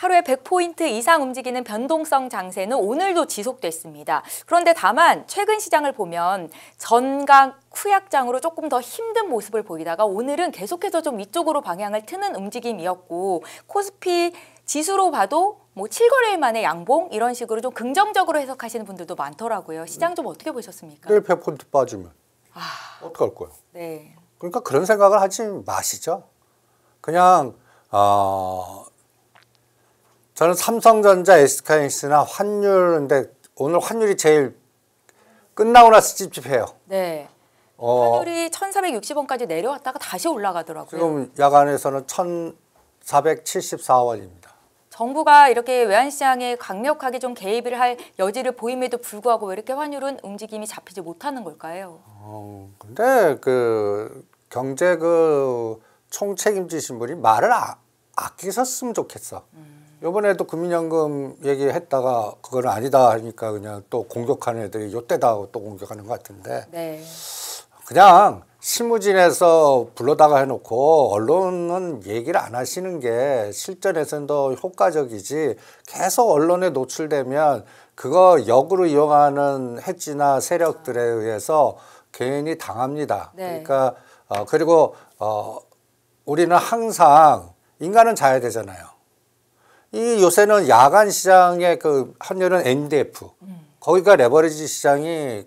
하루에 100포인트 이상 움직이는 변동성 장세는 오늘도 지속됐습니다. 그런데 다만 최근 시장을 보면 전강 후약장으로 조금 더 힘든 모습을 보이다가 오늘은 계속해서 좀 위쪽으로 방향을 트는 움직임이었고, 코스피 지수로 봐도 뭐 7거래일 만에 양봉 이런 식으로 좀 긍정적으로 해석하시는 분들도 많더라고요. 시장 좀 어떻게 보셨습니까? 내일 100포인트 빠지면 어떡할 거예요? 네. 그러니까 그런 생각을 하지 마시죠. 그냥 저는 삼성전자, SK하이닉스나 환율인데 오늘 환율이 제일 끝나고 나서 찝찝해요. 네. 환율이 1,460원까지 내려왔다가 다시 올라가더라고요. 지금 야간에서는 1,474원입니다. 정부가 이렇게 외환시장에 강력하게 좀 개입을 할 여지를 보임에도 불구하고 왜 이렇게 환율은 움직임이 잡히지 못하는 걸까요? 근데 그 경제 총책임지신 분이 말을 아끼셨으면 좋겠어. 이번에도 국민연금 얘기했다가 그건 아니다 하니까 그냥 또 공격하는 애들이 요때다 하고 또 공격하는 것 같은데. 네. 그냥 실무진에서 불러다가 해놓고 언론은 얘기를 안 하시는 게 실전에서는 더 효과적이지, 계속 언론에 노출되면 그거 역으로 이용하는 해지나 세력들에 의해서 괜히 당합니다. 네. 그러니까 그리고 우리는 항상 인간은 자야 되잖아요. 이 요새는 야간 시장의 그 환율은 NDF, 거기가 레버리지 시장이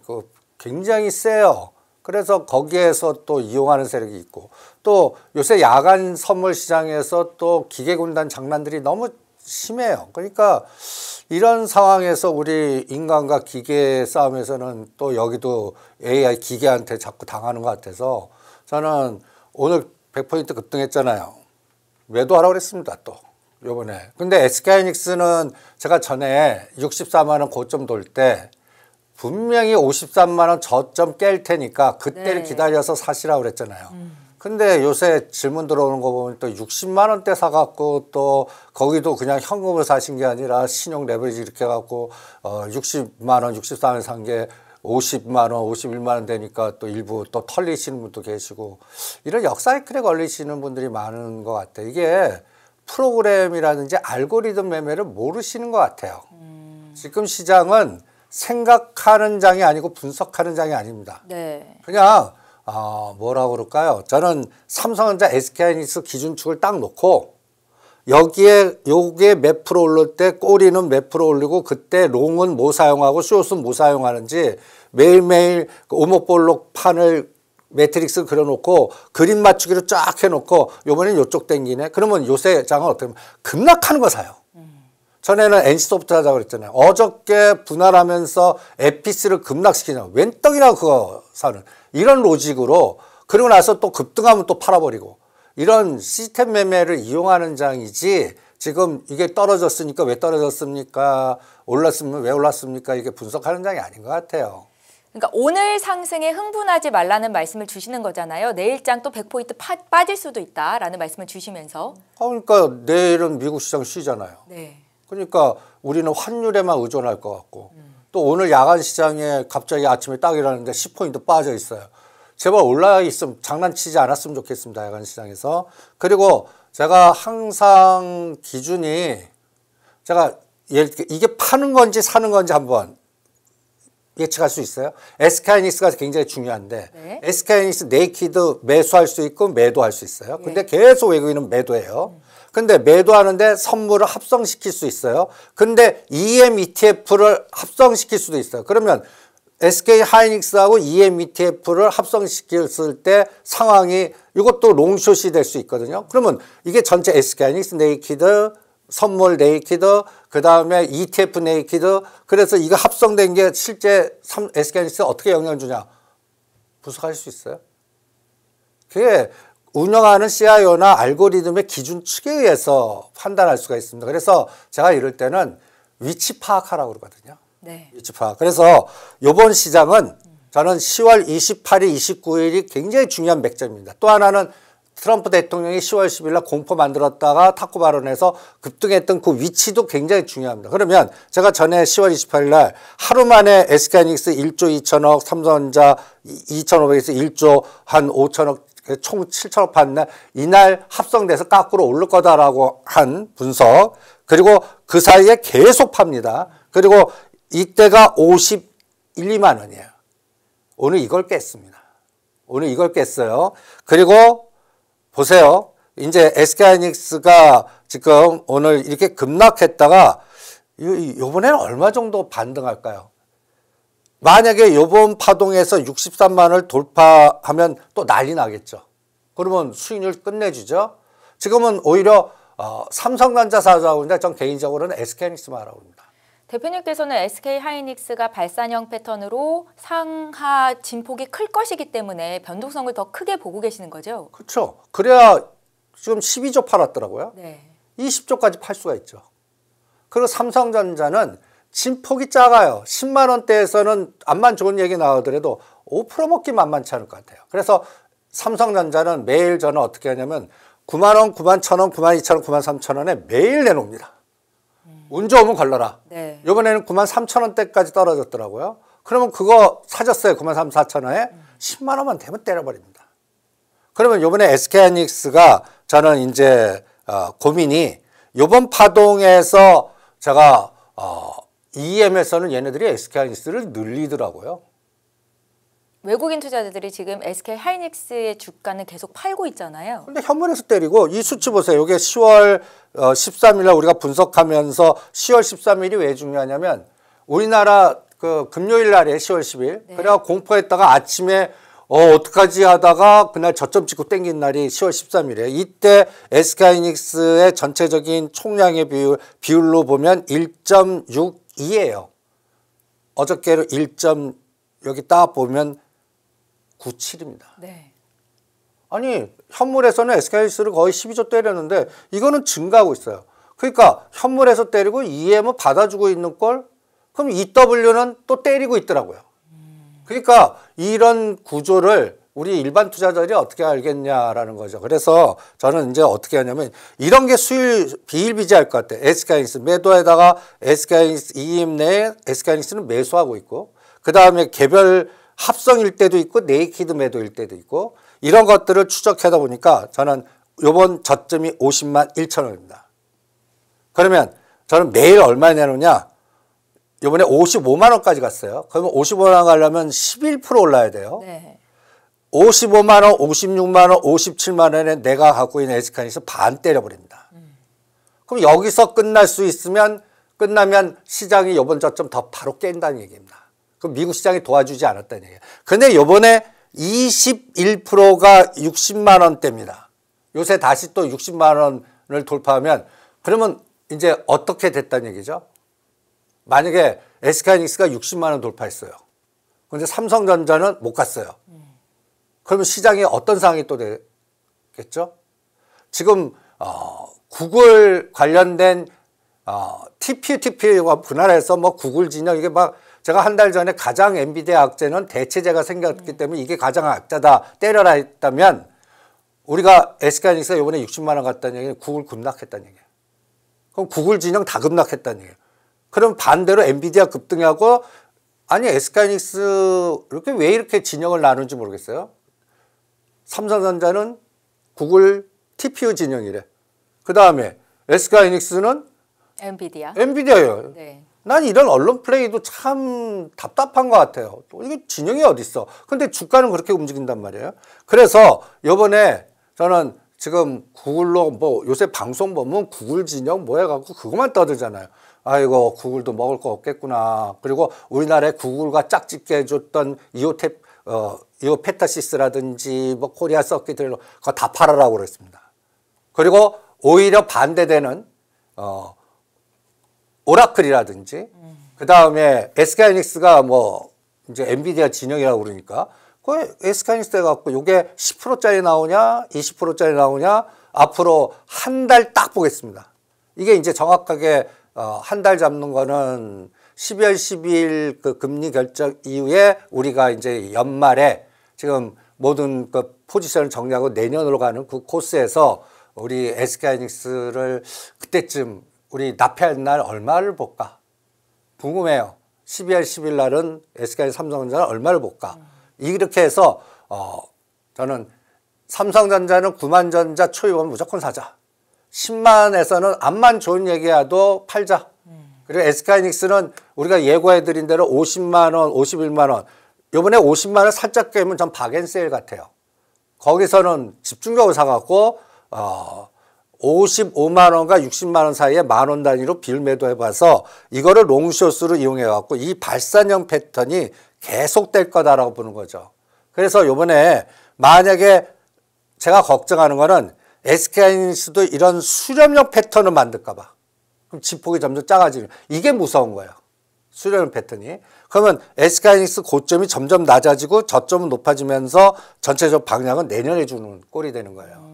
굉장히 세요. 그래서 거기에서 또 이용하는 세력이 있고, 또 요새 야간 선물 시장에서 또 기계군단 장난들이 너무 심해요. 그러니까 이런 상황에서 우리 인간과 기계 싸움에서는 또 여기도 AI 기계한테 자꾸 당하는 것 같아서 저는 오늘 100포인트 급등했잖아요. 매도하라고 그랬습니다, 또 요번에. 근데 SK하이닉스는 제가 전에 64만 원 고점 돌 때 분명히 53만 원 저점 깰 테니까 그때를 기다려서 사시라고 그랬잖아요. 근데 요새 질문 들어오는 거 보면 또 60만 원대 사갖고 또 거기도 그냥 현금으로 사신 게 아니라 신용 레버리지 이렇게 해갖고 60만 원, 64만 원 산 게 50만 원, 51만 원 되니까 또 일부 또 털리시는 분도 계시고, 이런 역사이클에 걸리시는 분들이 많은 것 같아요. 이게 프로그램이라든지 알고리즘 매매를 모르시는 것 같아요. 지금 시장은 생각하는 장이 아니고 분석하는 장이 아닙니다. 네. 그냥 뭐라고 그럴까요? 저는 삼성전자, SK하이닉스 기준축을 딱 놓고 여기에 요게 몇 프로 오를 때 꼬리는 몇 프로 올리고 그때 롱은 뭐 사용하고 숏은 뭐 사용하는지 매일매일 오목볼록 판을 매트릭스 그려놓고 그림 맞추기로 쫙 해놓고 요번엔 요쪽 땡기네. 그러면 요새 장은 어떻게 보면 급락하는 거 사요. 전에는 NC소프트 하자고 그랬잖아요. 어저께 분할하면서 에피스를 급락시키냐. 웬 떡이나 그거 사는. 이런 로직으로, 그리고 나서 또 급등하면 또 팔아버리고. 이런 시스템 매매를 이용하는 장이지, 지금 이게 떨어졌으니까 왜 떨어졌습니까? 올랐으면 왜 올랐습니까? 이게 분석하는 장이 아닌 것 같아요. 그러니까 오늘 상승에 흥분하지 말라는 말씀을 주시는 거잖아요. 내일장 또 100포인트 빠질 수도 있다라는 말씀을 주시면서. 그러니까 내일은 미국 시장 쉬잖아요. 네. 그러니까 우리는 환율에만 의존할 것 같고, 또 오늘 야간 시장에 갑자기 아침에 딱 일어났는데 10포인트 빠져 있어요. 제발 올라 있으면 장난치지 않았으면 좋겠습니다, 야간 시장에서. 그리고 제가 항상 기준이, 제가 이게 파는 건지 사는 건지 한번 예측할 수 있어요? SK하이닉스가 굉장히 중요한데, 네. SK하이닉스 네이키드 매수할 수 있고 매도할 수 있어요. 근데 계속 외국인은 매도해요. 근데 매도하는데 선물을 합성시킬 수 있어요. 근데 EM ETF를 합성시킬 수도 있어요. 그러면 SK하이닉스하고 EM ETF를 합성시켰을 때 상황이, 이것도 롱숏이 될 수 있거든요. 그러면 이게 전체 SK하이닉스 네이키드, 선물 네이키드, 그 다음에 ETF 네이키드, 그래서 이거 합성된 게 실제 SK하이닉스에 어떻게 영향을 주냐. 분석할 수 있어요. 그게 운영하는 CIO나 알고리즘의 기준 측에 의해서 판단할 수가 있습니다. 그래서 제가 이럴 때는 위치 파악하라고 그러거든요. 네. 위치 파악. 그래서 이번 시장은 저는 10월 28일, 29일이 굉장히 중요한 맥점입니다. 또 하나는 트럼프 대통령이 10월 10일 날 공포 만들었다가 탁구 발언에서 급등했던 그 위치도 굉장히 중요합니다. 그러면 제가 전에 10월 28일 날 하루 만에 SK하이닉스 1조 2천억, 삼성전자 2,500에서 1조 한 5천억 총 7천억 받는 이날 합성돼서 거꾸로 오를 거다라고 한 분석. 그리고 그 사이에 계속 팝니다. 그리고 이때가 51, 2만 원이에요. 오늘 이걸 깼습니다. 오늘 이걸 깼어요. 그리고 보세요. 이제 SK하이닉스가 지금 오늘 이렇게 급락했다가 요번에는 얼마 정도 반등할까요? 만약에 요번 파동에서 63만 원을 돌파하면 또 난리 나겠죠. 그러면 수익률 끝내주죠. 지금은 오히려 삼성전자 사자고 있는데 전 개인적으로는 SK하이닉스만 하라고 합니다. 대표님께서는 SK하이닉스가 발산형 패턴으로 상하 진폭이 클 것이기 때문에 변동성을 더 크게 보고 계시는 거죠? 그렇죠. 그래야 지금 12조 팔았더라고요. 네. 20조까지 팔 수가 있죠. 그리고 삼성전자는 진폭이 작아요. 10만 원대에서는 암만 좋은 얘기 나오더라도 5% 먹기 만만치 않을 것 같아요. 그래서 삼성전자는 매일 저는 어떻게 하냐면 9만 원, 9만 1천 원, 9만 2천 원, 9만 3천 원에 매일 내놓습니다. 운 좋으면 걸러라. 네. 이번에는 9만 3천 원대까지 떨어졌더라고요. 그러면 그거 사줬어요. 9만 3, 4천 원에 10만 원만 되면 때려버립니다. 그러면 이번에 SK하이닉스가 저는 이제 고민이 이번 파동에서 제가 EM에서는 얘네들이 SK하이닉스를 늘리더라고요. 외국인 투자자들이 지금 SK하이닉스의 주가는 계속 팔고 있잖아요. 근데 현물에서 때리고 이 수치 보세요. 이게 10월 13일 날 우리가 분석하면서 10월 13일이 왜 중요하냐면 우리나라 그 금요일 날에 10월 10일. 네. 그래가 공포했다가 아침에 어떡하지 하다가 그날 저점 찍고 땡긴 날이 10월 13일이에요. 이때 SK하이닉스의 전체적인 총량의 비율로 보면 1.62예요. 어저께로 1. 여기 딱 보면 97입니다. 네. 아니 현물에서는 SK하이닉스를 거의 12조 때렸는데 이거는 증가하고 있어요. 그러니까 현물에서 때리고 EM은 받아주고 있는 걸 그럼 EW는 또 때리고 있더라고요. 그러니까 이런 구조를 우리 일반 투자자들이 어떻게 알겠냐라는 거죠. 그래서 저는 이제 어떻게 하냐면 이런 게 수익 비일비재할 것 같아요. SK하이닉스 매도에다가 SK하이닉스 EM 내에 SK하이닉스는 매수하고 있고 그 다음에 개별 합성일 때도 있고 네이키드 매도일 때도 있고 이런 것들을 추적하다 보니까 저는 요번 저점이 50만 1천 원입니다. 그러면 저는 매일 얼마 내놓냐? 요번에 55만 원까지 갔어요. 그러면 55만 원 가려면 11% 올라야 돼요. 네. 55만 원, 56만 원, 57만 원에 내가 갖고 있는 SK하이닉스 반 때려버립니다. 그럼 여기서 끝날 수 있으면 끝나면 시장이 요번 저점 더 바로 깬다는 얘기입니다. 그럼 미국 시장이 도와주지 않았다는 얘기예요. 근데 요번에 21%가 60만 원대입니다. 요새 다시 또 60만 원을 돌파하면 그러면 이제 어떻게 됐다는 얘기죠? 만약에 SK하이닉스가 60만 원 돌파했어요. 근데 삼성전자는 못 갔어요. 그러면 시장에 어떤 상황이 또 되겠죠? 지금 구글 관련된 TPU가 분할해서 뭐 구글 진영 이게 막 제가 한 달 전에 가장 엔비디아 악재는 대체제가 생겼기 때문에 이게 가장 악재다 때려라 했다면 우리가 SK하이닉스가 이번에 60만 원 갔다는 얘기는 구글 급락했다는 얘기예요. 그럼 구글 진영 다 급락했다는 얘기예요. 그럼 반대로 엔비디아 급등하고 아니 SK하이닉스 이렇게 왜 이렇게 진영을 나누는지 모르겠어요. 삼성전자는 구글 TPU 진영이래. 그 다음에 SK하이닉스는 엔비디아예요. 네. 난 이런 언론 플레이도 참 답답한 것 같아요. 또 이게 진영이 어디 있어? 근데 주가는 그렇게 움직인단 말이에요. 그래서 이번에 저는 지금 구글로 뭐 요새 방송 보면 구글 진영 뭐 해갖고 그것만 떠들잖아요. 아이고 구글도 먹을 거 없겠구나. 그리고 우리나라에 구글과 짝짓게 해줬던 이오페타시스라든지 뭐 코리아 서킷들 그거 다 팔아라고 그랬습니다. 그리고 오히려 반대되는 오라클이라든지 그 다음에 SK하이닉스가 뭐 이제 엔비디아 진영이라고 그러니까 그 SK하이닉스 해갖고 요게 10%짜리 나오냐 20%짜리 나오냐 앞으로 한 달 딱 보겠습니다. 이게 이제 정확하게 한 달 잡는 거는 12월 12일 그 금리 결정 이후에 우리가 이제 연말에 지금 모든 그 포지션을 정리하고 내년으로 가는 그 코스에서 우리 SK하이닉스를 그때쯤 우리 납회할 날 얼마를 볼까? 궁금해요. 12월 10일 날은 SK 삼성전자는 얼마를 볼까? 이렇게 해서 저는 삼성전자는 9만전자 초이면 무조건 사자. 10만에서는 암만 좋은 얘기야도 팔자. 그리고 SK하이닉스는 우리가 예고해드린 대로 50만 원, 51만 원. 이번에 50만 원 살짝 깨면 전 박앤세일 같아요. 거기서는 집중적으로 사갖고 55만 원과 60만 원 사이에 만 원 단위로 비율 매도해봐서 이거를 롱숏으로 이용해갖고 이 발산형 패턴이 계속될 거다라고 보는 거죠. 그래서 이번에 만약에 제가 걱정하는 거는 SK하이닉스도 이런 수렴형 패턴을 만들까 봐. 그럼 지폭이 점점 작아지는 이게 무서운 거예요. 수렴형 패턴이. 그러면 SK하이닉스 고점이 점점 낮아지고 저점은 높아지면서 전체적 방향은 내년에 주는 꼴이 되는 거예요.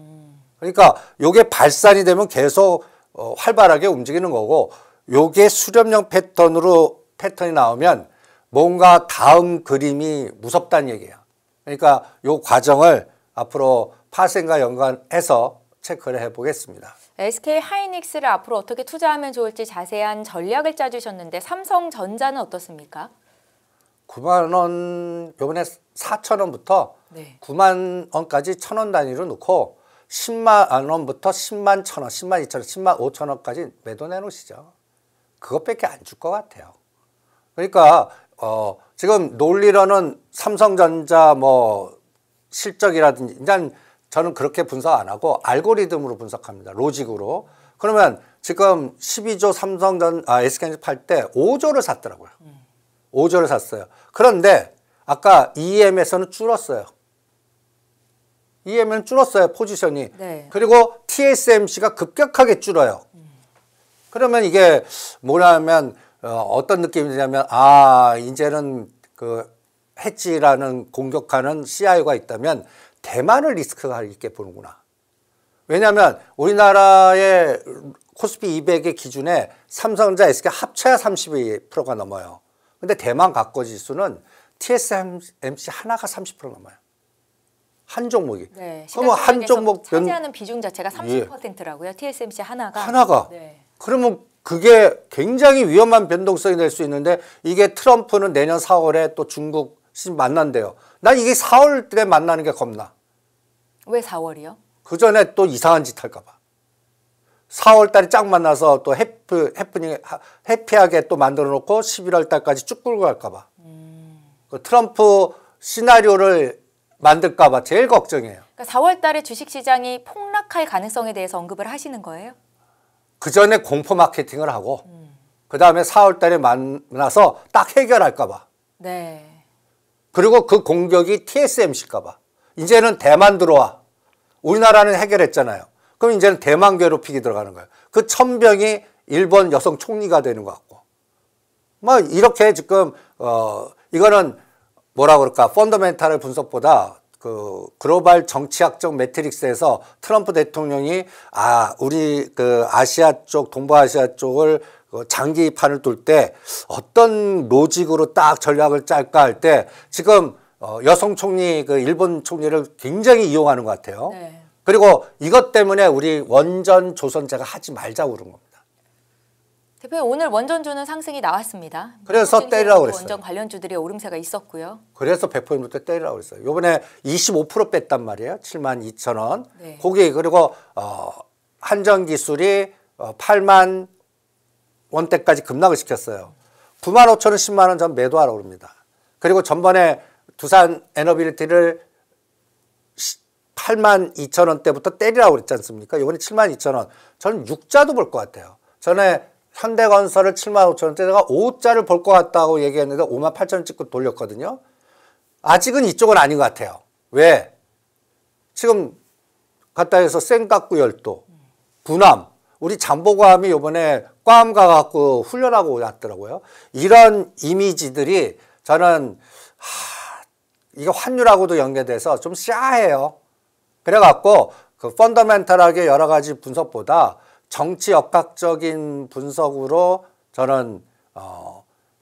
그러니까 요게 발산이 되면 계속 활발하게 움직이는 거고 요게 수렴형 패턴이 나오면 뭔가 다음 그림이 무섭다는 얘기예요. 그러니까 요 과정을 앞으로 파생과 연관해서 체크를 해보겠습니다. SK 하이닉스를 앞으로 어떻게 투자하면 좋을지 자세한 전략을 짜주셨는데 삼성전자는 어떻습니까? 9만 원, 요번에 4천 원부터 네. 9만 원까지 1,000원 단위로 놓고 10만 원부터 10만 1,000원, 10만 2천 원, 10만 5천 원까지 매도 내놓으시죠. 그것밖에 안 줄 것 같아요. 그러니까 지금 논리로는 삼성전자 뭐 실적이라든지 일단 저는 그렇게 분석 안 하고 알고리즘으로 분석합니다. 로직으로. 그러면 지금 12조 SK하이닉스 팔 때 5조를 샀더라고요. 5조를 샀어요. 그런데 아까 EM에서는 줄었어요. EM은 줄었어요. 포지션이. 네. 그리고 TSMC가 급격하게 줄어요. 그러면 이게 뭐냐면 어떤 느낌이 드냐면 이제는 그 해지라는 공격하는 CIO가 있다면 대만을 리스크가 있게 보는구나. 왜냐하면 우리나라의 코스피 200의 기준에 삼성전자, SK 합쳐야 32%가 넘어요. 근데 대만 각거 지수는 TSMC 하나가 30% 넘어요. 한 종목이. 네, 그러면 한 종목 차지하는 비중 자체가 30%라고요. TSMC 하나가. 네. 그러면 그게 굉장히 위험한 변동성이 될 수 있는데 이게 트럼프는 내년 4월에 또 중국 만난대요. 난 이게 4월 때 만나는 게 겁나. 왜 4월이요? 그 전에 또 이상한 짓 할까 봐. 4월 달에 쫙 만나서 또 해피하게 또 만들어 놓고 11월 달까지 쭉 끌고 갈까 봐. 그 트럼프 시나리오를 만들까 봐 제일 걱정이에요. 그러니까 4월 달에 주식 시장이 폭락할 가능성에 대해서 언급을 하시는 거예요? 그 전에 공포 마케팅을 하고 그 다음에 4월 달에 만나서 딱 해결할까 봐. 네. 그리고 그 공격이 TSMC일까 봐. 이제는 대만 들어와. 우리나라는 해결했잖아요. 그럼 이제는 대만 괴롭히기 들어가는 거예요. 그 천병이 일본 여성 총리가 되는 것 같고. 뭐 이렇게 지금 이거는 뭐라 그럴까 펀더멘탈의 분석보다 그 글로벌 정치학적 매트릭스에서 트럼프 대통령이 우리 그 아시아 쪽 동부아시아 쪽을 장기판을 둘 때 어떤 로직으로 딱 전략을 짤까 할 때 지금 여성 총리 그 일본 총리를 굉장히 이용하는 것 같아요. 네. 그리고 이것 때문에 우리 원전 조선제가 하지 말자고 그런 겁니다. 대표님 오늘 원전주는 상승이 나왔습니다. 그래서 때리라고 그랬어요. 원전 관련주들의 오름세가 있었고요. 그래서 100%부터 때리라고 그랬어요. 이번에 25% 뺐단 말이에요. 72,000원. 네. 거기 그리고 한전기술이 8만 원대까지 급락을 시켰어요. 95,000원, 10만 원 전 매도하라고 그럽니다. 그리고 전번에 두산 에너빌리티를 82,000원대부터 때리라고 그랬지 않습니까? 이번에 72,000원. 저는 6자도 볼 것 같아요. 전에 현대건설을 75,000원대다가 5자를 볼 것 같다고 얘기했는데 58,000원 찍고 돌렸거든요. 아직은 이쪽은 아닌 것 같아요. 왜? 지금 갔다 해서 센각구 열도, 군함, 우리 잠보감이 이번에 괌 가갖고 훈련하고 왔더라고요. 이런 이미지들이 저는 이게 환율하고도 연계돼서 좀 싸해요. 그래갖고 그 펀더멘탈하게 여러 가지 분석보다 정치 역학적인 분석으로 저는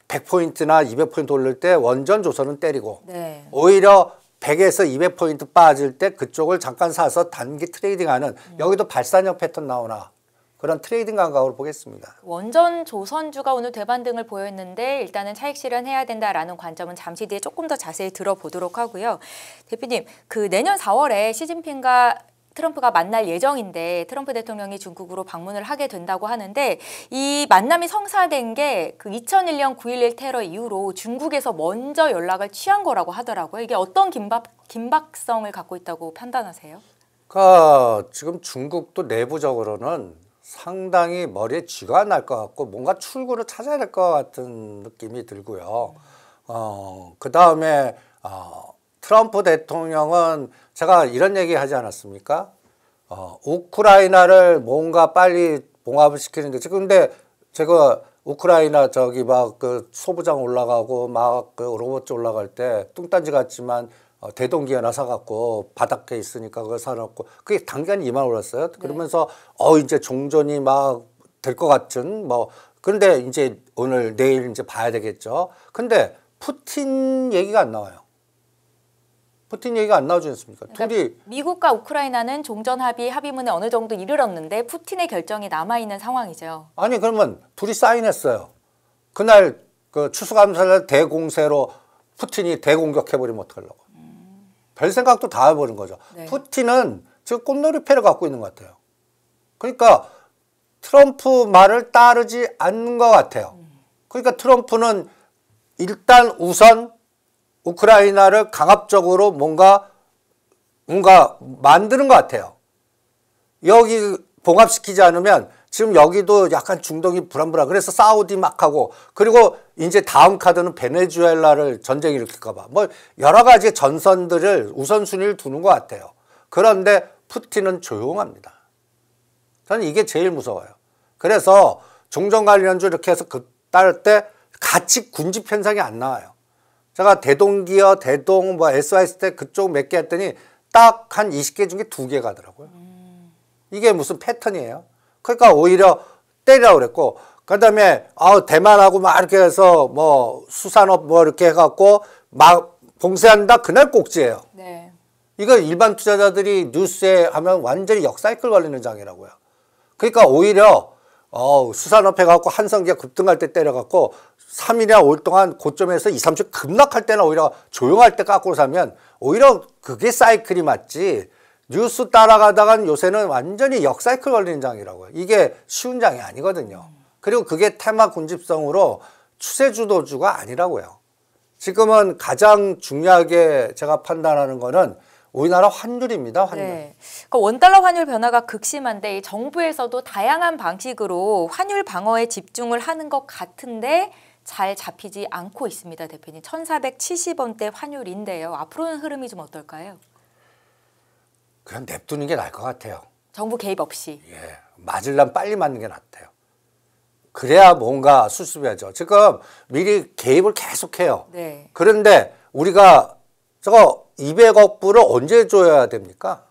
100포인트나 200포인트 올릴 때 원전 조선은 때리고 네. 오히려 100에서 200포인트 빠질 때 그쪽을 잠깐 사서 단기 트레이딩하는 여기도 발산형 패턴 나오나 그런 트레이딩 감각으로 보겠습니다. 원전 조선주가 오늘 대반등을 보였는데 일단은 차익 실현해야 된다라는 관점은 잠시 뒤에 조금 더 자세히 들어보도록 하고요. 대표님, 그 내년 4월에 시진핑과 트럼프가 만날 예정인데 트럼프 대통령이 중국으로 방문을 하게 된다고 하는데 이 만남이 성사된 게 그 2001년 9.11 테러 이후로 중국에서 먼저 연락을 취한 거라고 하더라고요. 이게 어떤 긴박성을 갖고 있다고 판단하세요? 그러니까 지금 중국도 내부적으로는 상당히 머리에 쥐가 날 것 같고 뭔가 출구를 찾아야 될 것 같은 느낌이 들고요. 그 다음에 트럼프 대통령은 제가 이런 얘기 하지 않았습니까? 우크라이나를 뭔가 빨리 봉합을 시키는데 지금 근데 제가 우크라이나 저기 막 그 소부장 올라가고 막 그 로봇 올라갈 때 뚱딴지 같지만 대동기 하나 사갖고 바닥에 있으니까 그걸 사놓고 그게 단간에 2만 올랐어요. 그러면서 이제 종전이 막 될 것 같은 뭐 그런데 이제 오늘 내일 이제 봐야 되겠죠. 근데 푸틴 얘기가 안 나와요. 푸틴 얘기가 안 나오지 않습니까? 그러니까 둘이 미국과 우크라이나는 종전 합의문에 어느 정도 이르렀는데 푸틴의 결정이 남아있는 상황이죠. 아니 그러면 둘이 사인했어요. 그날 그 추수감사절 대공세로 푸틴이 대공격해버리면 어떡하려고. 별 생각도 다 해버린 거죠. 네. 푸틴은 지금 꽃놀이패를 갖고 있는 것 같아요. 그러니까 트럼프 말을 따르지 않는 것 같아요. 그러니까 트럼프는 일단 우선 우크라이나를 강압적으로 뭔가 만드는 것 같아요. 여기 봉합시키지 않으면 지금 여기도 약간 중동이 불안불안. 그래서 사우디 막 하고 그리고 이제 다음 카드는 베네수엘라를 전쟁 일으킬까 봐. 뭐 여러 가지 전선들을 우선순위를 두는 것 같아요. 그런데 푸틴은 조용합니다. 저는 이게 제일 무서워요. 그래서 종전관리연주 이렇게 해서 따를 때 같이 군집 현상이 안 나와요. 제가 대동기어, 대동, 뭐 SYS 때 그쪽 몇 개 했더니 딱 한 20개 중에 2개 가더라고요. 이게 무슨 패턴이에요? 그러니까 오히려 때리라고 그랬고, 그 다음에, 대만하고 막 이렇게 해서 뭐 수산업 뭐 이렇게 해갖고 막 봉쇄한다? 그날 꼭지예요. 네. 이거 일반 투자자들이 뉴스에 하면 완전히 역사이클 걸리는 장이라고요. 그러니까 오히려 수산업 해갖고 한성기가 급등할 때 때려갖고 3일이나 5일 동안 고점에서 2, 3주 급락할 때나 오히려 조용할 때 깎고 사면 오히려 그게 사이클이 맞지 뉴스 따라가다간 요새는 완전히 역사이클 걸리는 장이라고요. 이게 쉬운 장이 아니거든요. 그리고 그게 테마 군집성으로 추세 주도주가 아니라고요. 지금은 가장 중요하게 제가 판단하는 거는 우리나라 환율입니다. 환율. 네. 그러니까 원달러 환율 변화가 극심한데 정부에서도 다양한 방식으로 환율 방어에 집중을 하는 것 같은데 잘 잡히지 않고 있습니다. 대표님. 1,470원대 환율인데요. 앞으로는 흐름이 좀 어떨까요? 그냥 냅두는 게 나을 것 같아요. 정부 개입 없이. 예, 맞으려면 빨리 맞는 게 낫대요. 그래야 뭔가 수습해야죠. 지금 미리 개입을 계속해요. 네. 그런데 우리가 저거 200억 불을 언제 줘야 됩니까?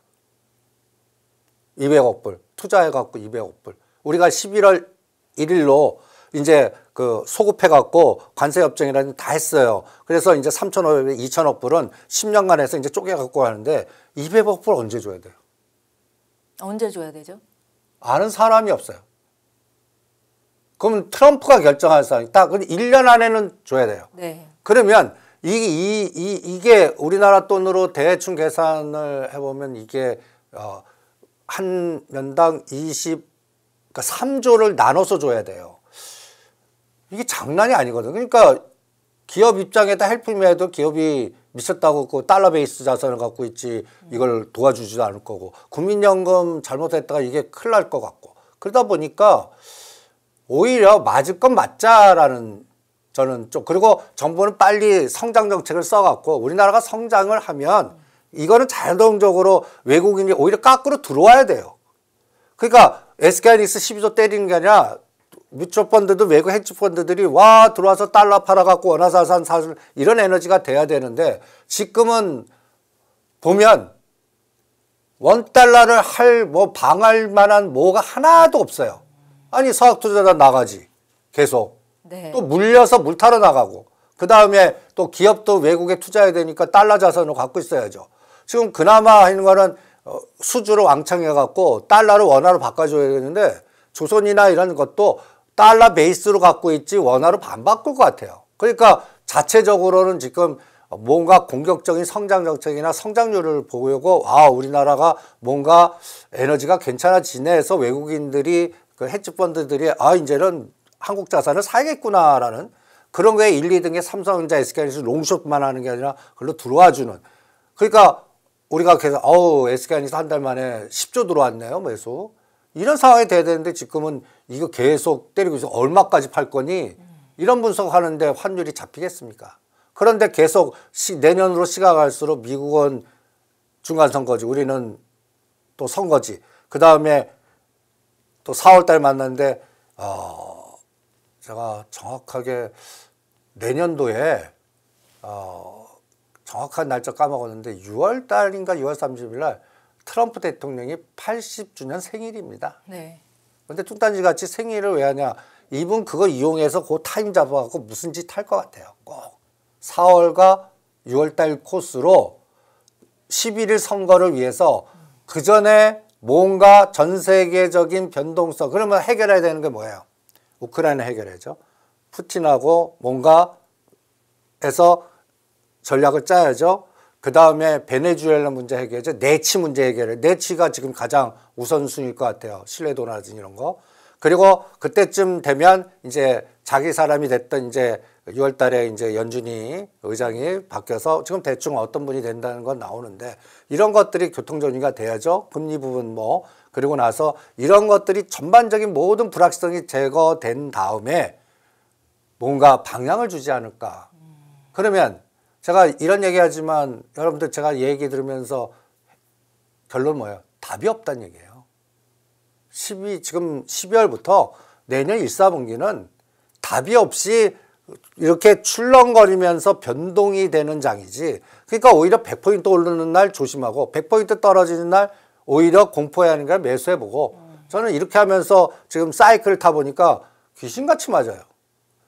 200억 불 투자해갖고 200억 불. 우리가 11월 1일로 이제 그 소급해갖고 관세협정이라는 다 했어요. 그래서 이제 3,500억, 2,000억 불은 10년간 해서 이제 쪼개갖고 하는데 200억 불 언제 줘야 돼요? 언제 줘야 되죠? 아는 사람이 없어요. 그럼 트럼프가 결정할 사람이 딱 1년 안에는 줘야 돼요. 네. 그러면 이게 우리나라 돈으로 대충 계산을 해보면 이게 한 년당 그러니까 3조를 나눠서 줘야 돼요. 이게 장난이 아니거든. 그러니까 기업 입장에다 헬프임에도 기업이 미쳤다고 그 달러 베이스 자산을 갖고 있지 이걸 도와주지도 않을 거고 국민연금 잘못했다가 이게 큰일 날 것 같고 그러다 보니까 오히려 맞을 건 맞자라는 저는 좀 그리고 정부는 빨리 성장 정책을 써갖고 우리나라가 성장을 하면 이거는 자동적으로 외국인이 오히려 거꾸로 들어와야 돼요. 그러니까 SK하이닉스 12조 때리는 게 아니라 뮤추얼펀드도 외국 헤지펀드들이 와 들어와서 달러 팔아갖고 원화자산 사줄 이런 에너지가 돼야 되는데 지금은 보면 원달러를 방할 만한 뭐가 하나도 없어요. 아니 서학투자자 나가지 계속 네. 또 물려서 물 타러 나가고 그 다음에 또 기업도 외국에 투자해야 되니까 달러 자산을 갖고 있어야죠. 지금 그나마 하는 거는 수주로 왕창 해갖고 달러를 원화로 바꿔줘야 되는데 조선이나 이런 것도 달러 베이스로 갖고 있지 원화로 안 바꿀 것 같아요. 그러니까 자체적으로는 지금 뭔가 공격적인 성장 정책이나 성장률을 보고 우리나라가 뭔가 에너지가 괜찮아지네 해서 외국인들이 그 헤지펀드들이 이제는 한국 자산을 사야겠구나라는 그런 거에 1, 2등의 삼성전자, SK하이닉스 롱숏만 하는 게 아니라 그걸로 들어와 주는. 그러니까 우리가 계속 SK하이닉스 한 달 만에 10조 들어왔네요, 매수. 이런 상황이 돼야 되는데 지금은 이거 계속 때리고 있어. 얼마까지 팔 거니? 이런 분석하는데 환율이 잡히겠습니까? 그런데 계속 내년으로 시가갈수록 미국은 중간선거지, 우리는 또 선거지. 그 다음에 또 4월 달 만났는데 제가 정확하게 내년도에 정확한 날짜 까먹었는데 6월 달인가 6월 30일 날 트럼프 대통령이 80주년 생일입니다. 네. 근데 뚱딴지 같이 생일을 왜 하냐? 이분 그거 이용해서 그 타임 잡아갖고 무슨 짓 할 것 같아요. 꼭 4월과 6월 달 코스로 11일 선거를 위해서 그 전에 뭔가 전 세계적인 변동성, 그러면 해결해야 되는 게 뭐예요? 우크라이나 해결해야죠. 푸틴하고 뭔가 해서 전략을 짜야죠. 그 다음에 베네수엘라 문제 해결해야죠. 내치 문제 해결해. 내치가 지금 가장 우선순위일 것 같아요. 신뢰도라든지 이런 거. 그리고 그때쯤 되면 이제 자기 사람이 됐던 이제 6월 달에 이제 연준이 의장이 바뀌어서 지금 대충 어떤 분이 된다는 건 나오는데 이런 것들이 교통정리가 돼야죠. 금리 부분 뭐. 그리고 나서 이런 것들이 전반적인 모든 불확실성이 제거된 다음에 뭔가 방향을 주지 않을까. 그러면 제가 이런 얘기하지만 여러분들 제가 얘기 들으면서 결론 뭐예요? 답이 없다는 얘기예요. 지금 12월부터 내년 1, 4분기는 답이 없이 이렇게 출렁거리면서 변동이 되는 장이지. 그러니까 오히려 100포인트 오르는 날 조심하고 100포인트 떨어지는 날 오히려 공포해야 하는 걸 매수해보고 저는 이렇게 하면서 지금 사이클을 타보니까 귀신같이 맞아요.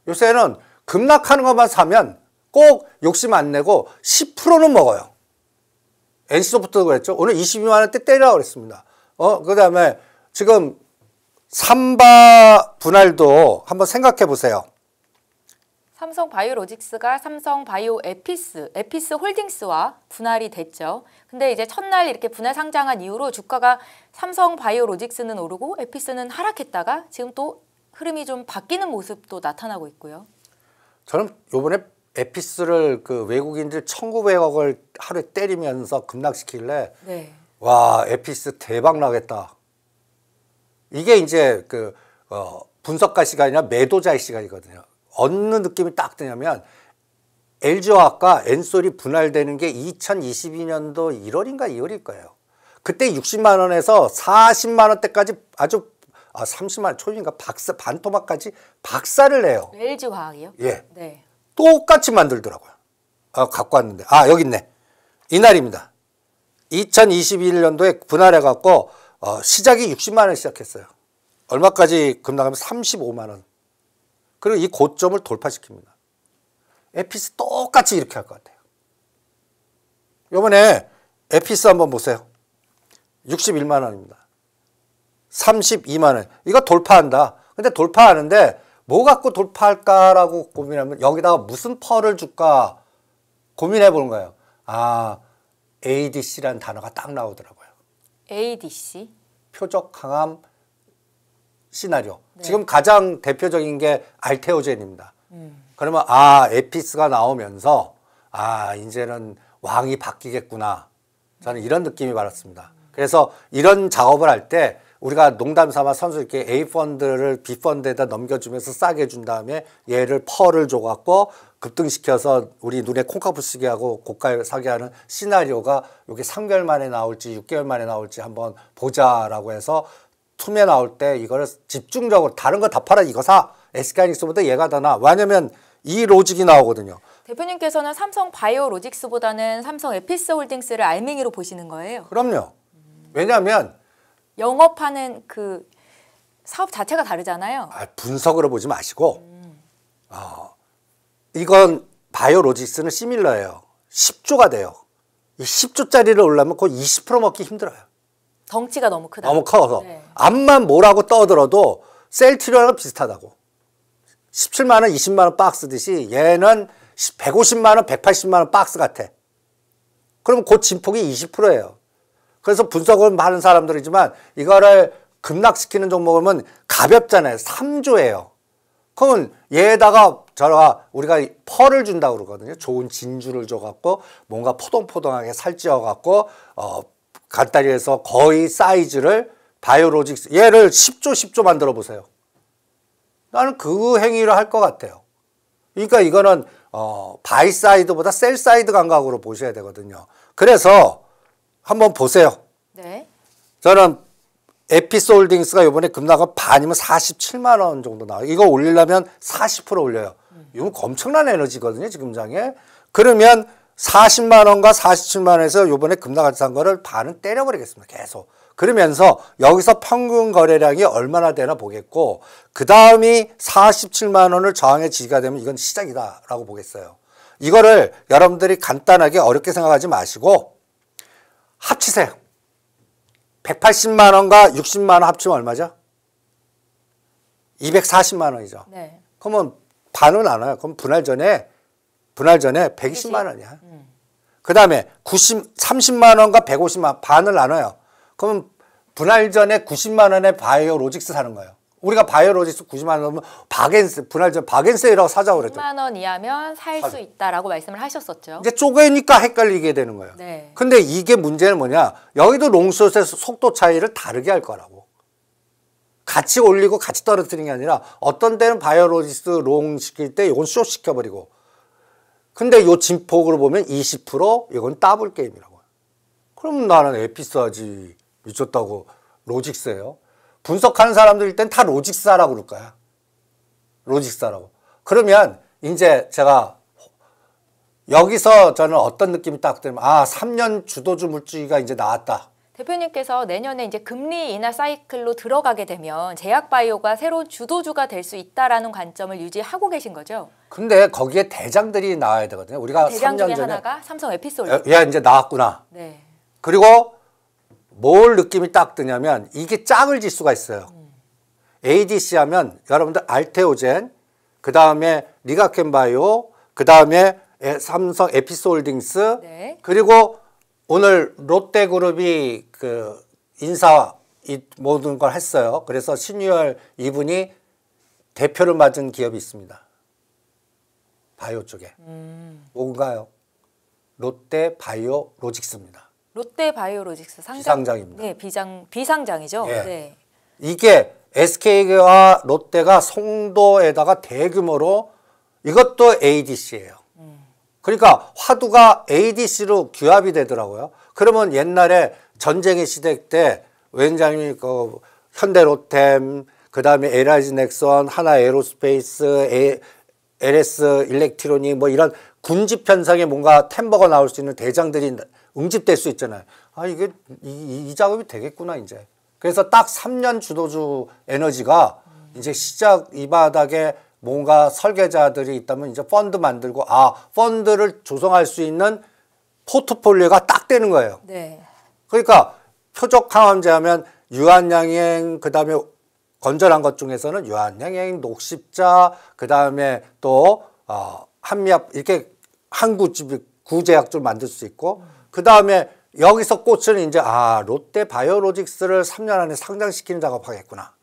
요새는 급락하는 것만 사면 꼭 욕심 안 내고 10%는 먹어요. NC소프트도 그랬죠. 오늘 22만 원대 때리라고 그랬습니다. 그 다음에 지금 삼바 분할도 한번 생각해 보세요. 삼성 바이오로직스가 삼성 바이오 에피스 홀딩스와 분할이 됐죠. 근데 이제 첫날 이렇게 분할 상장한 이후로 주가가 삼성 바이오로직스는 오르고 에피스는 하락했다가 지금 또 흐름이 좀 바뀌는 모습도 나타나고 있고요. 저는 요번에 에피스를 그 외국인들 1,900억을 하루에 때리면서 급락시킬래. 네. 와, 에피스 대박 나겠다. 이게 이제 그 분석가 시간이나 매도자의 시간이거든요. 어느 느낌이 딱 드냐면 LG화학과 엔솔이 분할되는 게 2022년도 1월인가 2월일 거예요. 그때 60만 원에서 40만 원대까지 아주 30만 원 초인가 반토막까지 박살을 내요. LG화학이요? 예. 네. 똑같이 만들더라고요. 갖고 왔는데. 여기 있네. 이날입니다. 2021년도에 분할해갖고 시작이 60만 원 시작했어요. 얼마까지 급락하면 35만 원. 그리고 이 고점을 돌파시킵니다. 에피스 똑같이 이렇게 할 것 같아요. 이번에 에피스 한번 보세요. 61만 원입니다. 32만 원. 이거 돌파한다. 근데 돌파하는데 뭐 갖고 돌파할까라고 고민하면 여기다가 무슨 펄을 줄까 고민해 보는 거예요. ADC라는 단어가 딱 나오더라고요. ADC? 표적 항암 시나리오. 네. 지금 가장 대표적인 게 알테오젠입니다. 그러면 에피스가 나오면서 이제는 왕이 바뀌겠구나. 저는 이런 느낌이 받았습니다. 그래서 이런 작업을 할 때 우리가 농담 삼아 선수들께 A펀드를 B펀드에다 넘겨주면서 싸게 준 다음에 얘를 펄을 줘갖고 급등시켜서 우리 눈에 콩깍불 쓰게 하고 고가를 사게 하는 시나리오가 이게 3개월 만에 나올지 6개월 만에 나올지 한번 보자라고 해서 툼에 나올 때 이거를 집중적으로 다른 거 다 팔아 이거 사. SK하이닉스보다 얘가 더 나아. 왜냐면 이 로직이 나오거든요. 대표님께서는 삼성 바이오로직스보다는 삼성 에피스 홀딩스를 알맹이로 보시는 거예요? 그럼요. 왜냐하면 영업하는 그 사업 자체가 다르잖아요. 분석으로 보지 마시고 이건 바이오로직스는 시밀러예요. 10조가 돼요. 이 10조짜리를 올라면 거의 20% 먹기 힘들어요. 덩치가 너무 크다. 너무 커서. 네. 암만 뭐라고 떠들어도 셀트리온하고 비슷하다고. 17만 원, 20만 원 박스듯이 얘는 150만 원, 180만 원 박스 같아. 그럼 그 진폭이 20%예요. 그래서 분석을 하는 사람들이지만 이거를 급락시키는 종목이면 가볍잖아요. 3조예요. 그러면 얘에다가 우리가 펄을 준다고 그러거든요. 좋은 진주를 줘갖고 뭔가 포동포동하게 살찌워갖고 간단히 해서 거의 사이즈를 바이오로직스 얘를 10조 10조 만들어 보세요. 나는 그 행위를 할 것 같아요. 그러니까 이거는 바이 사이드보다 셀 사이드 감각으로 보셔야 되거든요. 그래서 한번 보세요. 네. 저는 에피솔딩스가 이번에 급락은 반이면 47만 원 정도 나와요. 이거 올리려면 40% 올려요. 이건 엄청난 에너지거든요, 지금 장에. 그러면 40만 원과 47만 원에서 이번에 급락한 거를 반은 때려버리겠습니다. 계속. 그러면서 여기서 평균 거래량이 얼마나 되나 보겠고 그 다음이 47만 원을 저항의 지지가 되면 이건 시작이다라고 보겠어요. 이거를 여러분들이 간단하게 어렵게 생각하지 마시고 합치세요. 180만 원과 60만 원 합치면 얼마죠? 240만 원이죠. 네. 그러면 반은 나눠요. 그럼 분할 전에 120만 원이야. 그 다음에 30만 원과 150만 원 반을 나눠요. 그러면 분할 전에 90만 원에 바이오로직스 사는 거예요. 우리가 바이오로직스 90만 원이면 분할 전 바겐세이라고 사자고 그랬죠. 10만 원 이하면 살 수 있다라고 말씀을 하셨었죠. 이제 쪼개니까 헷갈리게 되는 거예요. 네. 근데 이게 문제는 뭐냐? 여기도 롱숏의 속도 차이를 다르게 할 거라고. 같이 올리고 같이 떨어뜨리는 게 아니라 어떤 때는 바이오로직스 롱 시킬 때 이건 숏 시켜버리고. 근데 요 진폭으로 보면 20% 이건 더블 게임이라고요. 그럼 나는 에피스 하지 미쳤다고 로직스예요. 분석하는 사람들 일단 다 로직스하라고 그럴 거야. 로직스하라고. 그러면 이제 제가 여기서 저는 어떤 느낌이 딱 들면 3년 주도주 물주기가 이제 나왔다. 대표님께서 내년에 이제 금리 인하 사이클로 들어가게 되면 제약바이오가 새로운 주도주가 될 수 있다라는 관점을 유지하고 계신 거죠? 근데 거기에 대장들이 나와야 되거든요. 우리가 대장 3년 중에 전에 하나가 삼성 에피솔. 얘 이제 나왔구나. 네. 그리고 뭘 느낌이 딱 드냐면 이게 짝을 질 수가 있어요. ADC 하면 여러분들 알테오젠, 그 다음에 리가켄바이오, 그 다음에 삼성 에피솔딩스, 네. 그리고 오늘 롯데그룹이 그 인사 이 모든 걸 했어요. 그래서 신유열 이분이 대표를 맡은 기업이 있습니다. 바이오 쪽에. 뭔가요? 롯데 바이오 로직스입니다. 롯데 바이오로직스 비상장입니다. 네, 비상장이죠. 예. 네. 이게 SK와 롯데가 송도에다가 대규모로 이것도 ADC예요. 그러니까 화두가 ADC로 규합이 되더라고요. 그러면 옛날에 전쟁의 시대 때 원장님이 그 현대로템, 그 다음에 LIG 넥선, 하나 에어로스페이스, LS 일렉트로닉 뭐 이런 군집 편성에 뭔가 템버가 나올 수 있는 대장들이 응집될 수 있잖아요. 이게 이 작업이 되겠구나 이제. 그래서 딱 3년 주도주 에너지가 이제 시작 이 바닥에 뭔가 설계자들이 있다면 이제 펀드 만들고 펀드를 조성할 수 있는 포트폴리오가 딱 되는 거예요. 네. 그러니까 표적 항암제 하면 유한양행 그다음에 건전한 것 중에서는 유한양행, 녹십자 그다음에 또 한미합 이렇게 구제약줄 만들 수 있고 그다음에 여기서 꽃은 이제 롯데 바이오로직스를 3년 안에 상장시키는 작업하겠구나.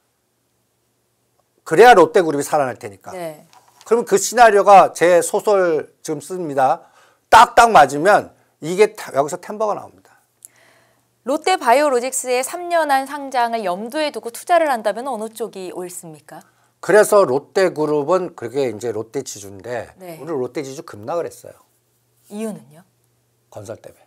그래야 롯데그룹이 살아날 테니까. 네. 그러면 그 시나리오가 제 소설 지금 씁니다. 딱딱 맞으면 이게 여기서 템버가 나옵니다. 롯데 바이오로직스의 3년 안 상장을 염두에 두고 투자를 한다면 어느 쪽이 옳습니까? 그래서 롯데그룹은 그게 이제 롯데지주인데 네. 오늘 롯데지주 급락을 했어요. 이유는요? 건설 때문에.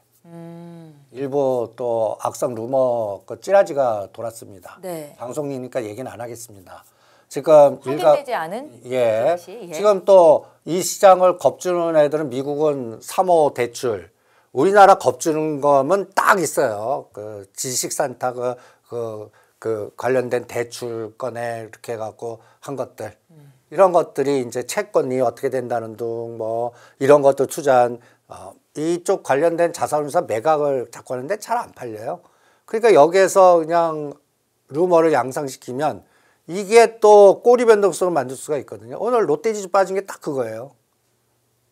일부 또 악성 루머 그 찌라지가 돌았습니다. 네. 방송이니까 얘기는 안 하겠습니다. 지금 확인되지 않은 예. 예. 지금 또 이 시장을 겁주는 애들은 미국은 3호 대출, 우리나라 겁주는 거면 딱 있어요. 그 지식산타 그 관련된 대출 건에 이렇게 해갖고 한 것들. 이런 것들이 이제 채권이 어떻게 된다는 등 뭐 이런 것도 투자한 이쪽 관련된 자산운용사 매각을 자꾸 하는데 잘 안 팔려요. 그러니까 여기에서 그냥 루머를 양상시키면 이게 또 꼬리 변동성을 만들 수가 있거든요. 오늘 롯데지주 빠진 게 딱 그거예요.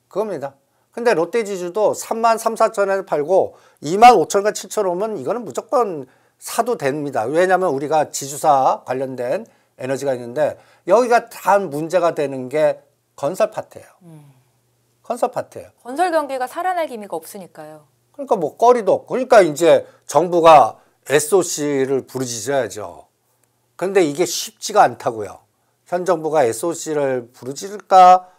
그겁니다. 근데 롯데지주도 3만 3, 4천에 팔고 2만 5천과 7천 오면 이거는 무조건 사도 됩니다. 왜냐하면 우리가 지주사 관련된 에너지가 있는데 여기가 단 문제가 되는 게 건설 파트예요. 건설 파트예요. 건설 경기가 살아날 기미가 없으니까요. 그러니까 뭐 거리도 없고 그러니까 이제 정부가 SOC를 부르짖어야죠. 그런데 이게 쉽지가 않다고요. 현 정부가 SOC를 부르짖을까?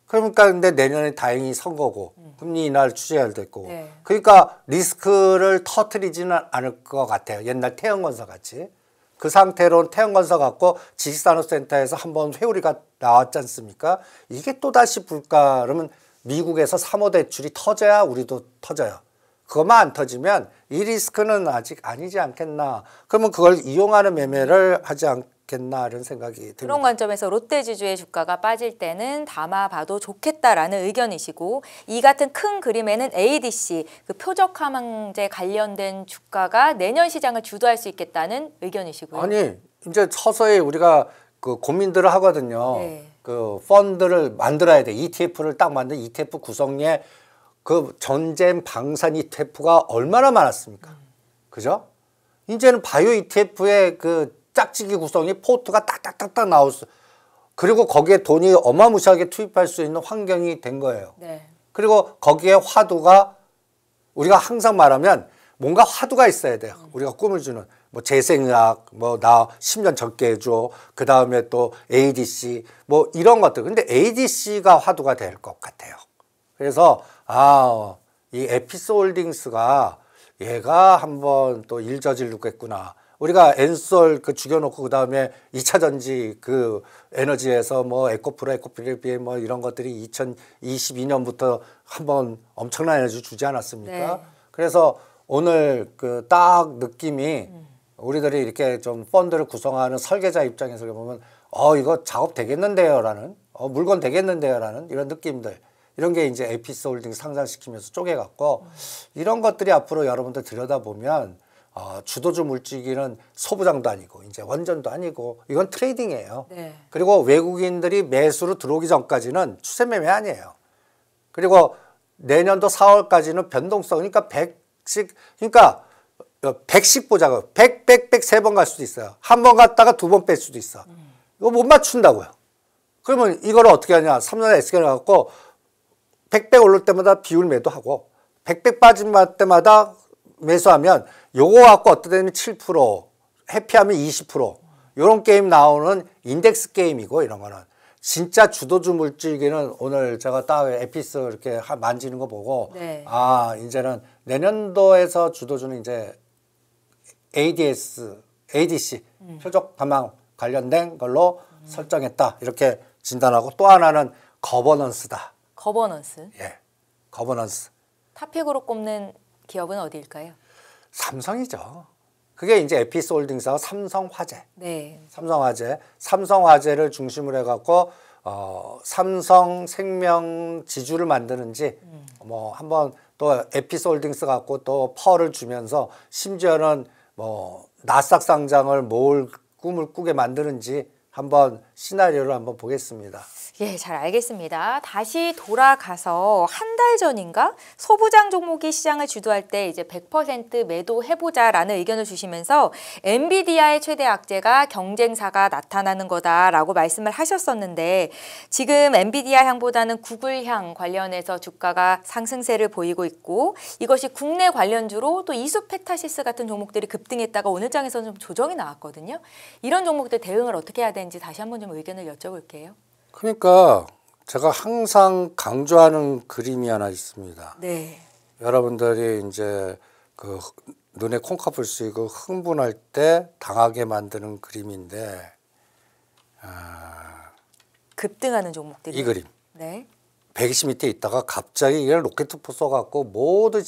그러니까 근데 내년에 다행히 선거고 금리 인하를 추진해야 될 거고 네. 그러니까 리스크를 터뜨리지는 않을 것 같아요. 옛날 태형건설 같이. 그 상태로 태형건설 갖고 지식산업센터에서 한번 회오리가 나왔지 않습니까? 이게 또다시 불까? 그러면 미국에서 사모대출이 터져야 우리도 터져요. 그것만 안 터지면 이 리스크는 아직 아니지 않겠나. 그러면 그걸 이용하는 매매를 하지 않겠나 이런 생각이 듭니다. 그런 관점에서 롯데지주의 주가가 빠질 때는 담아봐도 좋겠다라는 의견이시고 이 같은 큰 그림에는 ADC, 그 표적항제 관련된 주가가 내년 시장을 주도할 수 있겠다는 의견이시고요. 아니 이제 서서히 우리가 그 고민들을 하거든요. 네. 그 펀드를 만들어야 돼. ETF를 딱 만든 ETF 구성에 그 전쟁 방산 ETF가 얼마나 많았습니까? 그죠? 이제는 바이오 ETF의 그 짝짓기 구성이 포트가 딱딱딱딱 나왔어. 그리고 거기에 돈이 어마무시하게 투입할 수 있는 환경이 된 거예요. 네. 그리고 거기에 화두가 우리가 항상 말하면 뭔가 화두가 있어야 돼요. 우리가 꿈을 주는 뭐 재생의학, 뭐 나 10년 적게 해줘. 그 다음에 또 ADC 뭐 이런 것들. 근데 ADC가 화두가 될 것 같아요. 그래서 이 에피스홀딩스가 얘가 한번 또 일 저지르겠구나. 우리가 엔솔 그 죽여놓고 그 다음에 2차 전지 그 에너지에서 뭐 에코프로 뭐 이런 것들이 2022년부터 한번 엄청난 에너지 주지 않았습니까? 네. 그래서 오늘 그 딱 느낌이 우리들이 이렇게 좀 펀드를 구성하는 설계자 입장에서 보면 이거 작업 되겠는데요라는 물건 되겠는데요라는 이런 느낌들. 이런 게 이제 에피스홀딩 상장시키면서 쪼개갖고 이런 것들이 앞으로 여러분들 들여다보면 주도주 물질기는 소부장도 아니고 이제 원전도 아니고 이건 트레이딩이에요. 네. 그리고 외국인들이 매수로 들어오기 전까지는 추세 매매 아니에요. 그리고 내년도 4월까지는 변동성 그러니까 100씩 보자고 100 세 번 갈 수도 있어요. 한 번 갔다가 두 번 뺄 수도 있어. 이거 못 맞춘다고요. 그러면 이걸 어떻게 하냐? 3년 S견을 갖고 100 오를 때마다 비율 매도하고 100 빠진 때마다 매수하면 요거 갖고 어떤 데는 7% 해피하면 20% 요런 게임 나오는 인덱스 게임이고 이런 거는 진짜 주도주 물질기는 오늘 제가 딱 에피스 이렇게 만지는 거 보고 네. 이제는 내년도에서 주도주는 이제 ADC 표적 감항 관련된 걸로 설정했다 이렇게 진단하고 또 하나는 거버넌스다. 거버넌스. 예, 거버넌스. 탑픽으로 꼽는 기업은 어디일까요? 삼성이죠. 그게 이제 에피스홀딩스하고 삼성화재. 네. 삼성화재를 중심으로 해갖고 삼성생명 지주를 만드는지 뭐 한번 또 에피스홀딩스 갖고 또 퍼를 주면서 심지어는 뭐 나스닥 상장을 모을 꿈을 꾸게 만드는지 한번 시나리오를 한번 보겠습니다. 예, 잘 알겠습니다. 다시 돌아가서 한 달 전인가 소부장 종목이 시장을 주도할 때 이제 100% 매도해보자라는 의견을 주시면서 엔비디아의 최대 악재가 경쟁사가 나타나는 거다라고 말씀을 하셨었는데 지금 엔비디아 향보다는 구글 향 관련해서 주가가 상승세를 보이고 있고 이것이 국내 관련주로 또 이수페타시스 같은 종목들이 급등했다가 오늘 장에서는 좀 조정이 나왔거든요. 이런 종목들 대응을 어떻게 해야 되는지 다시 한번 좀 의견을 여쭤볼게요. 그러니까 제가 항상 강조하는 그림이 하나 있습니다. 네. 여러분들이 이제 그 눈에 콩카풀 쓰이고 흥분할 때 당하게 만드는 그림인데 급등하는 종목들이. 이 그림. 네. 120 밑에 있다가 갑자기 이런 로켓포 쏘갖고 모두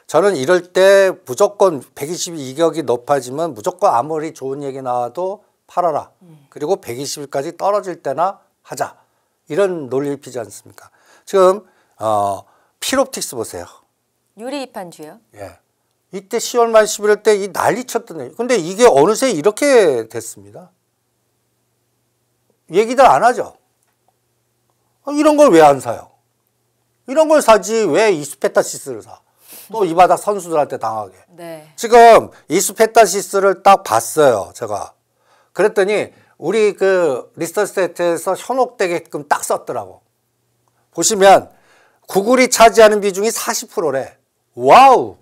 저는 이럴 때 무조건 120 이격이 높아지면 무조건 아무리 좋은 얘기 나와도 팔아라. 그리고 120일까지 떨어질 때나 하자. 이런 논리를 피지 않습니까? 지금 필옵틱스 보세요. 유리입한주요? 예. 이때 10월 말 11월 때 이 난리 쳤던. 근데 이게 어느새 이렇게 됐습니다. 얘기들 안 하죠. 이런 걸 왜 안 사요? 이런 걸 사지 왜 이스페타시스를 사? 또 이 바닥 선수들한테 당하게. 네. 지금 이스페타시스를 딱 봤어요, 제가. 그랬더니 우리 그 리서치 세트에서 현혹되게끔 딱 썼더라고. 보시면 구글이 차지하는 비중이 40%래. 와우.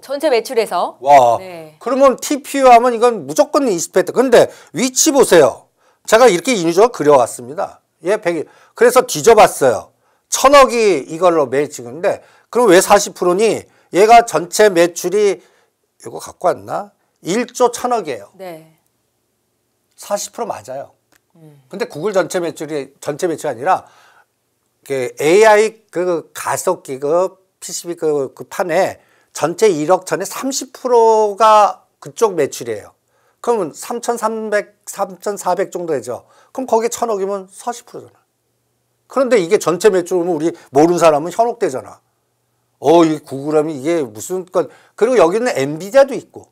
전체 매출에서. 와. 네. 그러면 TPU 하면 이건 무조건 이스페타. 근데 위치 보세요. 제가 이렇게 인위적으로 그려왔습니다. 얘 100이. 그래서 뒤져봤어요. 1000억이 이걸로 매출인데 그럼 왜 40%니? 얘가 전체 매출이 이거 갖고 왔나? 1조 1000억이에요. 네. 40% 맞아요. 근데 구글 전체 매출이 아니라 그 AI 그 가속기 그 PCB 그 판에 전체 1억 전에 30%가 그쪽 매출이에요. 그러면 3,300, 3,400 정도 되죠. 그럼 거기에 1,000억이면 40%잖아. 그런데 이게 전체 매출이면 우리 모르는 사람은 현혹되잖아. 이 구글하면 이게 무슨 건. 그리고 여기는 엔비디아도 있고.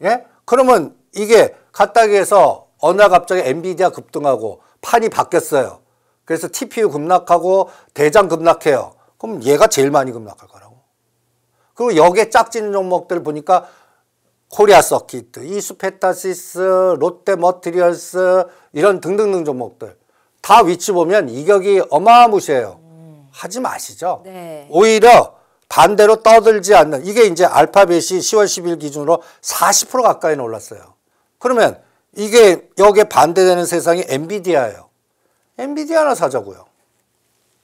예? 그러면 이게 갖다기에서 어느 날 갑자기 엔비디아 급등하고 판이 바뀌었어요. 그래서 TPU 급락하고 대장 급락해요. 그럼 얘가 제일 많이 급락할 거라고. 그리고 여기에 짝짓는 종목들 보니까 코리아 서킷, 이스페타시스, 롯데머티리얼스 이런 등등등 종목들 다 위치 보면 이격이 어마무시해요. 하지 마시죠. 네. 오히려 반대로 떠들지 않는 이게 이제 알파벳이 10월 10일 기준으로 40% 가까이 올랐어요. 그러면 이게 여기에 반대되는 세상이 엔비디아예요. 엔비디아 하나 사자고요.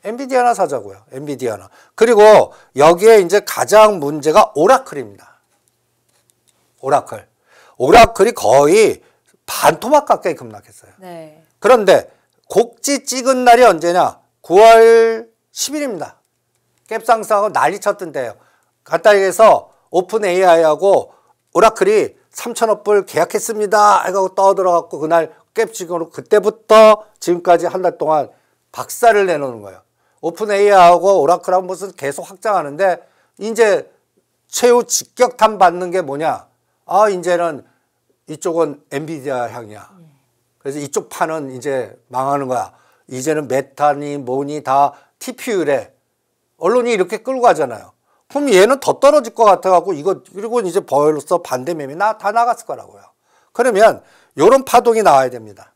엔비디아 하나 사자고요. 엔비디아 하나. 그리고 여기에 이제 가장 문제가 오라클입니다. 오라클. 오라클이 거의 반토막 가까이 급락했어요. 네. 그런데 곡지 찍은 날이 언제냐? 9월 10일입니다. 갭상승하고 난리 쳤던데요. 간단히 해서 오픈 AI하고 오라클이 3천억 불 계약했습니다. 이거 떠들어갖고 그날 갭 찍어놓고 그때부터 지금까지 한 달 동안 박살을 내놓는 거예요. 오픈 AI하고 오라클하고 무슨 계속 확장하는데 이제 최후 직격탄 받는 게 뭐냐? 이제는 이쪽은 엔비디아 향이야. 그래서 이쪽 판은 이제 망하는 거야. 이제는 메타니 뭐니 다 TPU래. 언론이 이렇게 끌고 가잖아요. 그럼 얘는 더 떨어질 것 같아갖고 이거 그리고 이제 벌써 반대 매매 다 나갔을 거라고요. 그러면 이런 파동이 나와야 됩니다.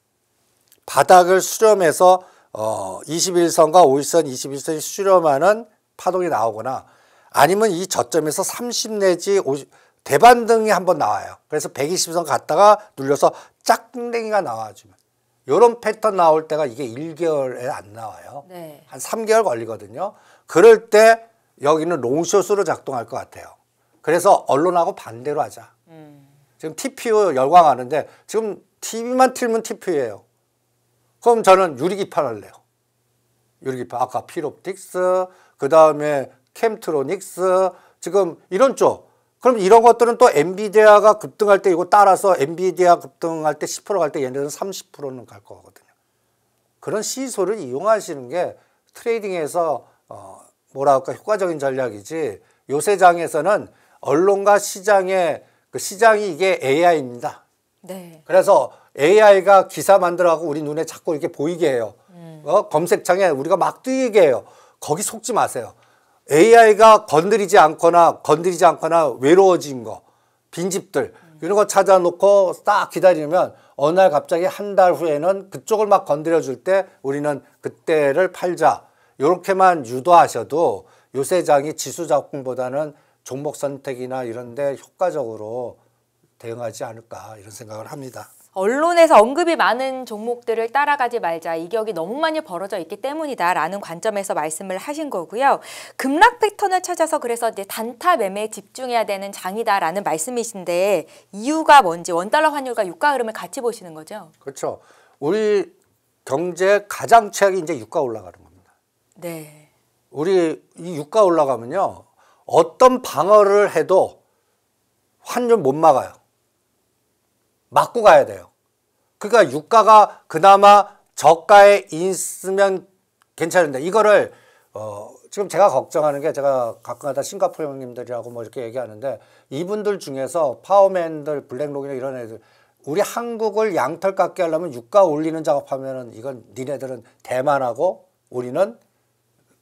바닥을 수렴해서 21선과 51선, 21선이 수렴하는 파동이 나오거나 아니면 이 저점에서 30 내지 50 대반등이 한번 나와요. 그래서 120선 갔다가 눌려서 짝꿍댕이가 나와주면 이런 패턴 나올 때가 이게 1개월에 안 나와요. 네. 한 3개월 걸리거든요. 그럴 때 여기는 롱숏으로 작동할 것 같아요. 그래서 언론하고 반대로 하자. 지금 TPU 열광하는데 지금 TV만 틀면 TPU예요. 그럼 저는 유리기판 할래요. 유리기판. 아까 필옵틱스, 그 다음에 캠트로닉스, 지금 이런 쪽. 그럼 이런 것들은 또 엔비디아가 급등할 때 이거 따라서 엔비디아 급등할 때 10% 갈 때 얘네들은 30%는 갈 거거든요. 그런 시소를 이용하시는 게 트레이딩에서 뭐랄까 효과적인 전략이지 요새 장에서는 언론과 시장의 그 시장이 이게 AI입니다. 네. 그래서 AI가 기사 만들어갖고 우리 눈에 자꾸 이렇게 보이게 해요. 검색창에 우리가 막 뜨이게 해요. 거기 속지 마세요. AI가 건드리지 않거나 외로워진 거, 빈집들 이런 거 찾아놓고 딱 기다리면 어느 날 갑자기 한 달 후에는 그쪽을 막 건드려 줄 때 우리는 그때를 팔자. 이렇게만 유도하셔도 요새 장이 지수 작품보다는 종목 선택이나 이런 데 효과적으로 대응하지 않을까 이런 생각을 합니다. 언론에서 언급이 많은 종목들을 따라가지 말자. 이격이 너무 많이 벌어져 있기 때문이다라는 관점에서 말씀을 하신 거고요. 급락 패턴을 찾아서 그래서 이제 단타 매매에 집중해야 되는 장이다라는 말씀이신데 이유가 뭔지 원달러 환율과 유가 흐름을 같이 보시는 거죠? 그렇죠. 우리 경제 가장 최악이 이제 유가 올라가는 겁니다. 네. 우리 이 유가 올라가면요. 어떤 방어를 해도 환율 못 막아요. 맞고 가야 돼요. 그러니까 유가가 그나마 저가에 있으면 괜찮은데 이거를 지금 제가 걱정하는 게 제가 가끔가다 싱가포르 형님들이라고 뭐 이렇게 얘기하는데 이분들 중에서 파워맨들, 블랙록이나 이런 애들 우리 한국을 양털 깎게 하려면 유가 올리는 작업하면은 이건 니네들은 대만하고 우리는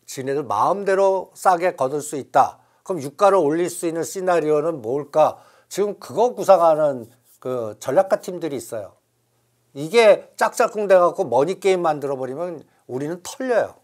지네들 마음대로 싸게 거둘 수 있다. 그럼 유가를 올릴 수 있는 시나리오는 뭘까? 지금 그거 구상하는 그 전략가 팀들이 있어요. 이게 짝짝꿍 돼갖고 머니게임 만들어버리면 우리는 털려요.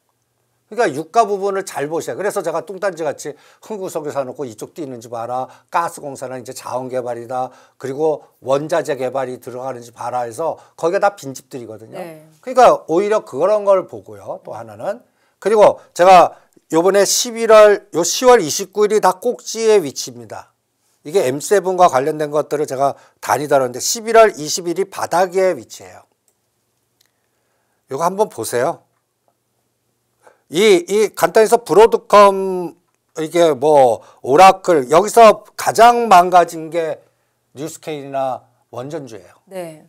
그러니까 유가 부분을 잘 보셔야. 그래서 제가 뚱딴지 같이 흥구석에 사놓고 이쪽 뛰는지 봐라. 가스공사는 이제 자원개발이다. 그리고 원자재 개발이 들어가는지 봐라 해서 거기가 다 빈집들이거든요. 네. 그러니까 오히려 그런 걸 보고요. 또 하나는. 그리고 제가 요번에 10월 29일이 다 꼭지의 위치입니다. 이게 M7과 관련된 것들을 제가 다니다는데 11월 20일이 바닥의 위치예요. 이거 한번 보세요. 이 간단해서 브로드컴 이게 뭐 오라클 여기서 가장 망가진 게 뉴스케일이나 원전주예요. 네.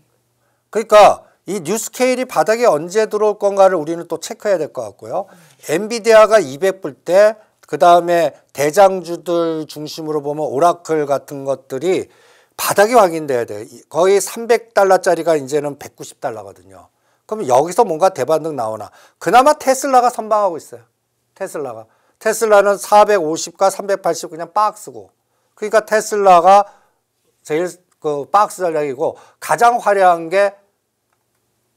그러니까 이 뉴스케일이 바닥에 언제 들어올 건가를 우리는 또 체크해야 될 것 같고요. 엔비디아가 200불 때 그다음에 대장주들 중심으로 보면 오라클 같은 것들이 바닥이 확인돼야 돼요. 거의 300달러짜리가 이제는 190달러거든요. 그럼 여기서 뭔가 대반등 나오나. 그나마 테슬라가 선방하고 있어요. 테슬라는 450과 380 그냥 박스고. 그러니까 테슬라가 제일 그 박스 전략이고 가장 화려한 게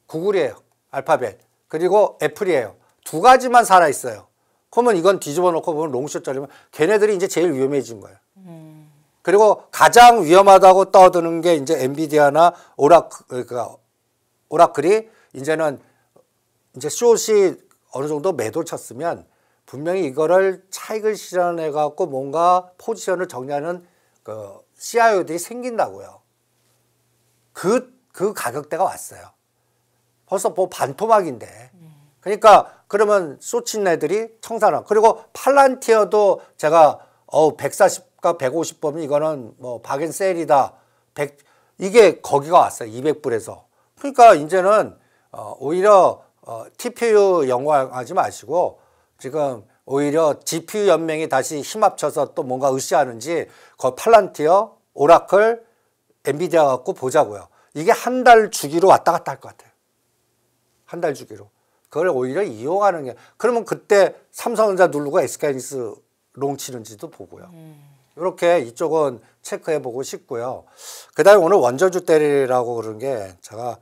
구글이에요. 알파벳. 그리고 애플이에요. 두 가지만 살아있어요. 그러면 이건 뒤집어 놓고 보면 롱숏 자리면 걔네들이 이제 제일 위험해진 거예요. 그리고 가장 위험하다고 떠드는 게 이제 엔비디아나 오라클이 이제는 이제 숏이 어느 정도 매도 쳤으면 분명히 이거를 차익을 실현해 갖고 뭔가 포지션을 정리하는 그 CIO들이 생긴다고요. 그 가격대가 왔어요. 벌써 뭐 반토막인데. 그러니까 그러면 쏟친 애들이 청산화. 그리고 팔란티어도 제가 140과 150 보면 이거는 뭐 박앤셀이다. 이게 거기가 왔어요. 200불에서. 그러니까 이제는 오히려 TPU 연구하지 마시고 지금 오히려 GPU 연맹이 다시 힘 합쳐서 또 뭔가 으쌰하는지 그 팔란티어, 오라클, 엔비디아 갖고 보자고요. 이게 한 달 주기로 왔다 갔다 할 것 같아요. 한 달 주기로. 그걸 오히려 이용하는 게 그러면 그때 삼성전자 누르고 SK하이닉스 롱 치는지도 보고요. 이렇게 이쪽은 체크해보고 싶고요. 그 다음에 오늘 원전주 때리라고 그런 게 제가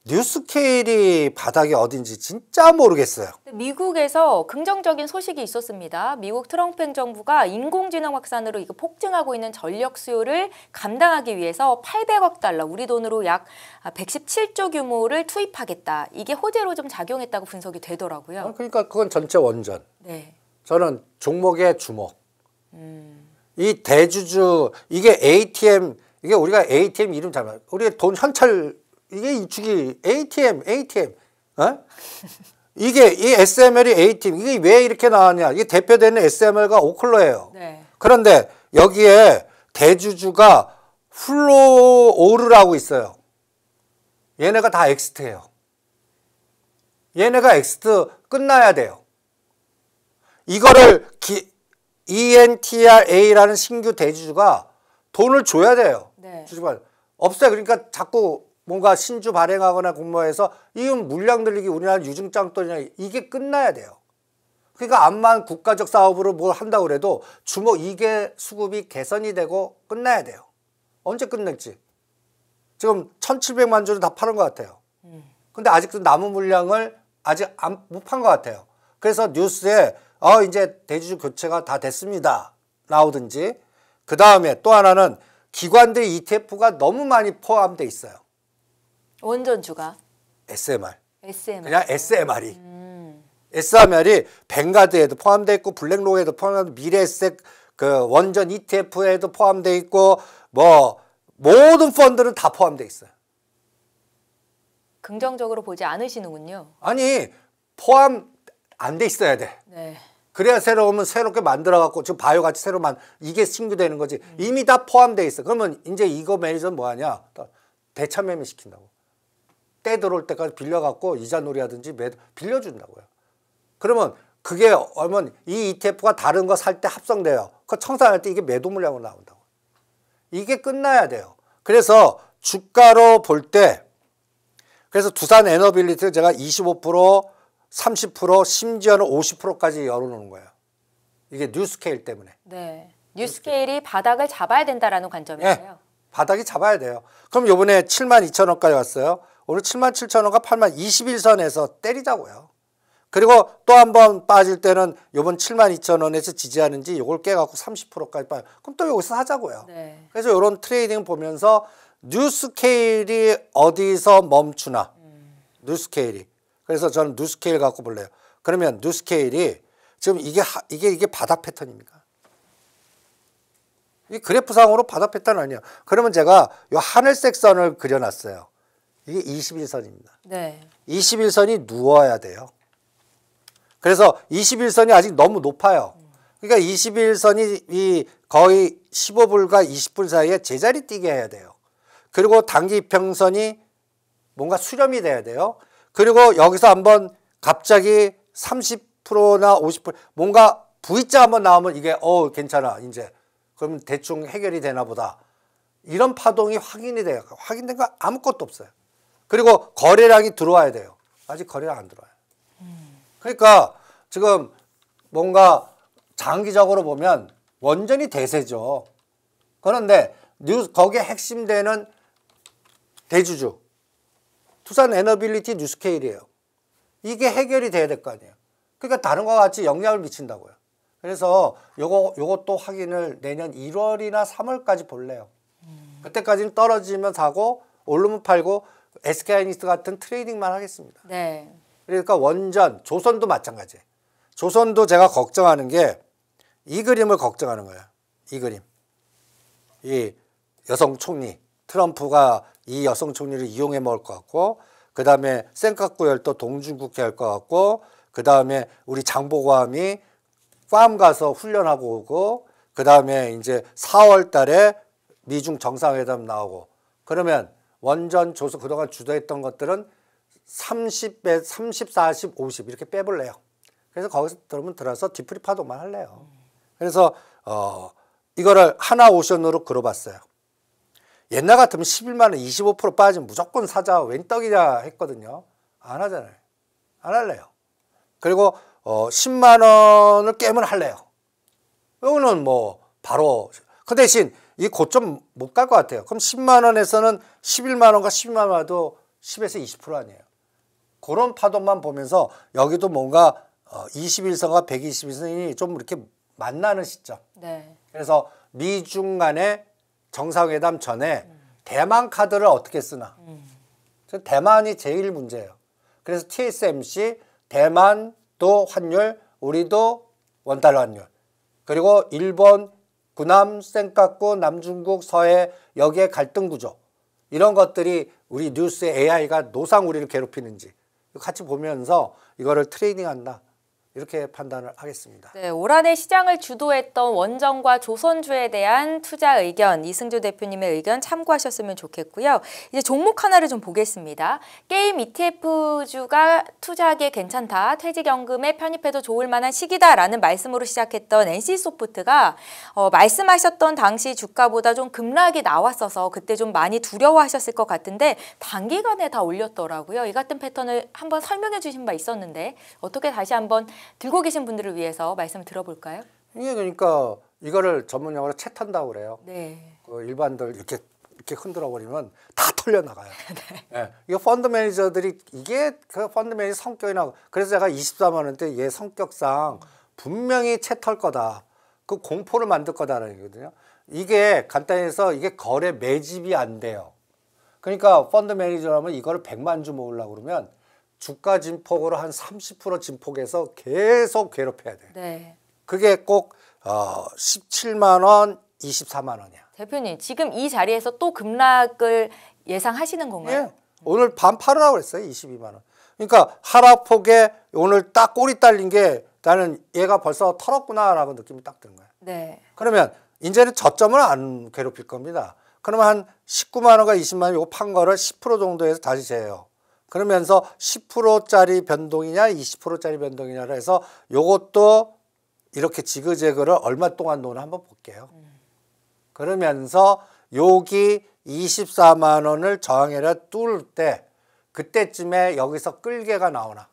뉴스케일이 바닥이 어딘지 진짜 모르겠어요. 미국에서 긍정적인 소식이 있었습니다. 미국 트럼프 행정부가 인공지능 확산으로 이거 폭증하고 있는 전력 수요를 감당하기 위해서 800억 달러, 우리 돈으로 약 117조 규모를 투입하겠다. 이게 호재로 좀 작용했다고 분석이 되더라고요. 그러니까 그건 전체 원전. 네. 저는 종목의 주목. 이 대주주 이게 ATM 이게 우리가 ATM 이름 잘 우리 돈 현찰 이게 이축이 ATM 이게 이 SML이 ATM 이게 왜 이렇게 나왔냐? 이게 대표되는 SML가 오클러예요. 네. 그런데 여기에 대주주가 플로오르라고 있어요. 얘네가 다 엑스트예요. 얘네가 엑스트 끝나야 돼요. 이거를 ENTRA라는 신규 대주주가 돈을 줘야 돼요. 네. 없어요. 그러니까 자꾸 뭔가 신주 발행하거나 공모해서 이건 물량 늘리기 우리나라 유증장돈이나 이게 끝나야 돼요. 그러니까 암만 국가적 사업으로 뭘 한다고 그래도 이게 수급이 개선이 되고 끝나야 돼요. 언제 끝낼지. 지금 1,700만 주는 다 팔은 것 같아요. 근데 아직도 남은 물량을 아직 못 판 것 같아요. 그래서 뉴스에 이제 대주주 교체가 다 됐습니다. 나오든지. 그 다음에 또 하나는 기관들 ETF가 너무 많이 포함되어 있어요. 원전주가? SMR. SMR. 그냥 SMR이 뱅가드에도 포함되어 있고 블랙록에도 포함되어 있고 미래에셋 그 원전 ETF에도 포함되어 있고 뭐 모든 펀드는 다 포함되어 있어요. 긍정적으로 보지 않으시는군요. 아니 포함 안 돼 있어야 돼. 네. 그래야 새롭게 만들어갖고 지금 바이오같이 이게 신규되는 거지. 이미 다 포함되어 있어. 그러면 이제 이거 매니저는 뭐하냐? 대차매매 시킨다고. 때 들어올 때까지 빌려갖고 이자놀이 하든지 빌려준다고요. 그러면 그게 얼마나 이 ETF가 다른 거 살 때 합성돼요. 그 청산할 때 이게 매도 물량으로 나온다고. 이게 끝나야 돼요. 그래서 주가로 볼 때 그래서 두산 에너빌리티를 제가 25%, 30%, 심지어는 50%까지 열어놓는 거예요. 이게 뉴스케일 때문에. 네. 뉴스케일이 바닥을 잡아야 된다라는 관점이에요. 네. 바닥이 잡아야 돼요. 그럼 요번에 72,000원까지 왔어요. 오늘 77,000원과 8만 21선에서 때리자고요. 그리고 또 한 번 빠질 때는 요번 72,000원에서 지지하는지 요걸 깨갖고 30%까지 빠요. 그럼 또 여기서 사자고요. 네. 그래서 이런 트레이딩 보면서 뉴스케일이 어디서 멈추나. 뉴스케일이. 그래서 저는 뉴스케일 갖고 볼래요. 그러면 뉴스케일이 지금 이게 바닥 패턴입니까? 이 그래프상으로 바닥 패턴 아니에요. 그러면 제가 요 하늘색 선을 그려놨어요. 이게 21선입니다. 네. 21선이 누워야 돼요. 그래서 21선이 아직 너무 높아요. 그러니까 21선이 이 거의 15불과 20불 사이에 제자리 뛰게 해야 돼요. 그리고 단기 평선이 뭔가 수렴이 돼야 돼요. 그리고 여기서 한번 갑자기 30%나 50% 뭔가 V자 한번 나오면 이게 괜찮아 이제 그럼 대충 해결이 되나 보다. 이런 파동이 확인이 돼요. 확인된 거 아무것도 없어요. 그리고 거래량이 들어와야 돼요. 아직 거래량 안 들어와요. 그러니까 지금 뭔가 장기적으로 보면 완전히 대세죠. 그런데 거기에 핵심되는 대주주 두산 에너빌리티 뉴스케일이에요. 이게 해결이 돼야 될 거 아니에요. 그러니까 다른 거와 같이 영향을 미친다고요. 그래서 요것도 확인을 내년 1월이나 3월까지 볼래요. 그때까지는 떨어지면 사고 오르면 팔고 SK하이닉스 같은 트레이딩만 하겠습니다. 네. 그러니까 원전, 조선도 마찬가지예요. 조선도 제가 걱정하는 게 이 그림을 걱정하는 거예요. 이 그림. 이 여성 총리, 트럼프가 이 여성 총리를 이용해 먹을 것 같고 그 다음에 센카쿠열도 동중국해 할 것 같고 그 다음에 우리 장보고함이 괌 가서 훈련하고 오고 그 다음에 이제 4월 달에 미중 정상회담 나오고 그러면 원전 조선 그동안 주도했던 것들은 30배, 30, 40, 50 이렇게 빼볼래요. 그래서 거기서 들어서 뒤풀이 파동만 할래요. 그래서 이거를 하나오션으로 그려봤어요. 옛날 같으면 11만 원 25% 빠지면 무조건 사자 웬 떡이냐 했거든요. 안 하잖아요. 안 할래요. 그리고 10만 원을 깨면 할래요. 이거는 뭐 바로 그 대신 이 고점 못 갈 것 같아요. 그럼 10만 원에서는 11만 원과 12만 원 와도 10에서 20% 아니에요. 그런 파동만 보면서 여기도 뭔가 21선과 121선이 좀 이렇게 만나는 시점. 네. 그래서 미중 간의 정상회담 전에 대만 카드를 어떻게 쓰나. 대만이 제일 문제예요. 그래서 TSMC, 대만도 환율, 우리도 원달러 환율. 그리고 일본, 구남, 센카쿠, 남중국, 서해 여기에 갈등 구조. 이런 것들이 우리 뉴스에 AI가 노상 우리를 괴롭히는지 같이 보면서 이거를 트레이딩한다. 이렇게 판단을 하겠습니다. 네, 올 한해 시장을 주도했던 원전과 조선주에 대한 투자 의견, 이승조 대표님의 의견 참고하셨으면 좋겠고요. 이제 종목 하나를 좀 보겠습니다. 게임 ETF주가 투자하기에 괜찮다, 퇴직연금에 편입해도 좋을 만한 시기다라는 말씀으로 시작했던 NC소프트가 말씀하셨던 당시 주가보다 좀 급락이 나왔어서 그때 좀 많이 두려워하셨을 것 같은데 단기간에 다 올렸더라고요. 이 같은 패턴을 한번 설명해 주신 바 있었는데 어떻게 다시 한번 들고 계신 분들을 위해서 말씀을 들어볼까요? 이게 그러니까 이거를 전문용어로 채 탄다고 그래요. 네. 그 일반들 이렇게 흔들어 버리면 다 털려 나가요. 네. 네. 이거 펀드 매니저들이 이게 그 펀드 매니저 성격이나 그래서 제가 24만 원대 얘 성격상 분명히 채 털 거다. 그 공포를 만들 거다라는 거거든요. 이게 간단히 해서 이게 거래 매집이 안 돼요. 그러니까 펀드 매니저라면 이거를 100만 주 모으려고 그러면 주가 진폭으로 한 30% 진폭해서 계속 괴롭혀야 돼요. 네. 그게 꼭 17만 원, 24만 원이야. 대표님, 지금 이 자리에서 또 급락을 예상하시는 건가요? 예. 오늘 밤 팔으라고 그랬어요. 22만 원. 그러니까 하락폭에 오늘 딱 꼬리 딸린 게 나는 얘가 벌써 털었구나라고 느낌이 딱 드는 거예요. 네. 그러면 이제는 저점을 안 괴롭힐 겁니다. 그러면 한 19만 원과 20만 원 이거 판 거를 10% 정도에서 다시 재요. 그러면서 10%짜리 변동이냐 20%짜리 변동이냐 해서 요것도 이렇게 지그재그를 얼마 동안 노나 한번 볼게요. 그러면서 여기 24만 원을 저항해라 뚫을 때 그때쯤에 여기서 끌개가 나오나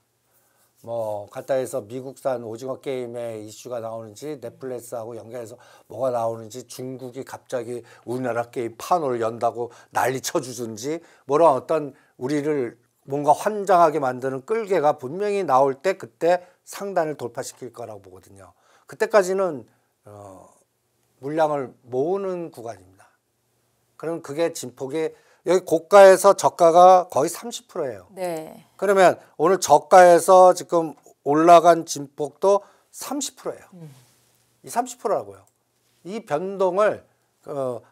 뭐 갖다 해서 미국산 오징어 게임의 이슈가 나오는지 넷플릭스하고 연결해서 뭐가 나오는지 중국이 갑자기 우리나라 게임 판을 연다고 난리 쳐주든지 뭐런 어떤 우리를 뭔가 환장하게 만드는 끌개가 분명히 나올 때 그때 상단을 돌파시킬 거라고 보거든요. 그때까지는 물량을 모으는 구간입니다. 그럼 그게 진폭이 여기 고가에서 저가가 거의 30%예요. 네. 그러면 오늘 저가에서 지금 올라간 진폭도 30%예요. 이 30%라고요. 이 변동을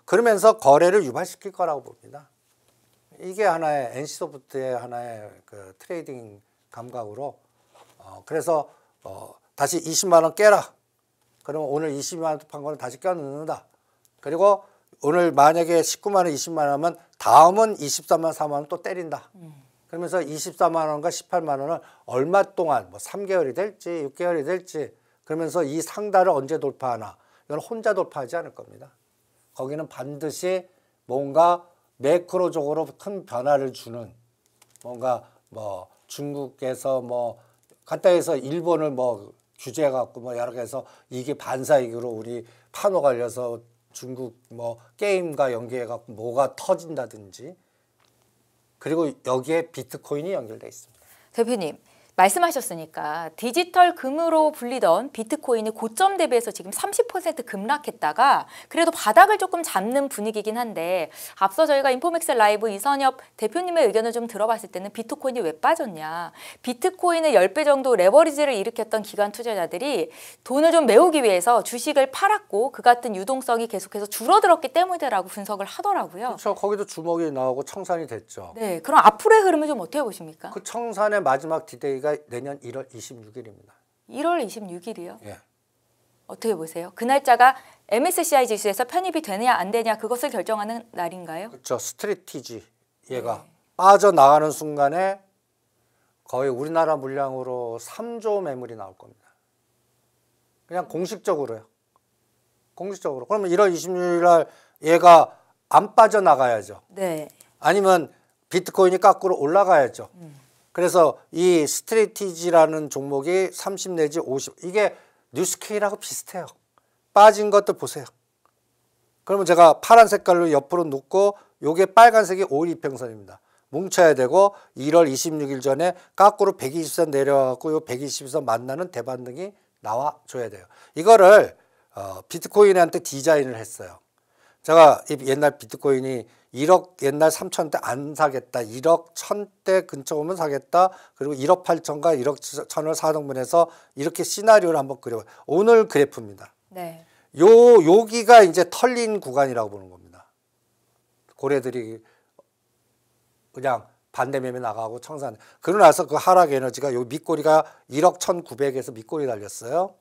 그러면서 거래를 유발시킬 거라고 봅니다. 이게 하나의 NC소프트의 하나의 그 트레이딩 감각으로 그래서 다시 20만 원 깨라. 그러면 오늘 20만 원 판 거는 다시 껴넣는다. 그리고 오늘 만약에 19만 원, 20만 원 하면 다음은 23만 4만 원 또 때린다. 그러면서 24만 원과 18만 원을 얼마 동안 뭐 3개월이 될지 6개월이 될지 그러면서 이 상단을 언제 돌파하나 이건 혼자 돌파하지 않을 겁니다. 거기는 반드시 뭔가 매크로적으로 큰 변화를 주는 뭔가 뭐 중국에서 뭐 갖다 해서 일본을 뭐 규제해 갖고 뭐 여러 개 해서 이게 반사이익으로 우리 판호 갈려서 중국 뭐 게임과 연계해 갖고 뭐가 터진다든지 그리고 여기에 비트코인이 연결돼 있습니다. 대표님 말씀하셨으니까 디지털 금으로 불리던 비트코인이 고점 대비해서 지금 30% 급락했다가 그래도 바닥을 조금 잡는 분위기긴 한데 앞서 저희가 인포맥스 라이브 이선엽 대표님의 의견을 좀 들어봤을 때는 비트코인이 왜 빠졌냐. 비트코인을 10배 정도 레버리지를 일으켰던 기관 투자자들이 돈을 좀 메우기 위해서 주식을 팔았고 그 같은 유동성이 계속해서 줄어들었기 때문이라고 분석을 하더라고요. 그렇죠. 거기도 주먹이 나오고 청산이 됐죠. 네, 그럼 앞으로의 흐름을 좀 어떻게 보십니까? 그 청산의 마지막 디데이가 내년 1월 26일입니다. 1월 26일이요? 예. 어떻게 보세요? 그 날짜가 MSCI 지수에서 편입이 되느냐 안 되냐 그것을 결정하는 날인가요? 그렇죠. 스트래티지 얘가 빠져나가는 순간에 거의 우리나라 물량으로 3조 매물이 나올 겁니다. 그냥 공식적으로요. 공식적으로. 그러면 1월 26일 날 얘가 안 빠져나가야죠. 네. 아니면 비트코인이 거꾸로 올라가야죠. 그래서 이 스트래티지라는 종목이 30 내지 50 이게 뉴스케이라고 비슷해요. 빠진 것들 보세요. 그러면 제가 파란 색깔로 옆으로 놓고 요게 빨간색이 5일 이평선입니다. 뭉쳐야 되고 1월 26일 전에 거꾸로 120선 내려가고 요 120선 만나는 대반등이 나와줘야 돼요. 이거를 비트코인한테 디자인을 했어요. 제가 옛날 비트코인이 1억 옛날 3천 대 안 사겠다. 1억 1000대 근처 오면 사겠다. 그리고 1억 8천과 1억 1000을 4등분해서 이렇게 시나리오를 한번 그려봐요. 오늘 그래프입니다. 네. 여기가 이제 털린 구간이라고 보는 겁니다. 고래들이 그냥 반대 매매 나가고 청산. 그러고 나서 그 하락 에너지가 요 밑꼬리가 1억 1900에서 밑꼬리 달렸어요.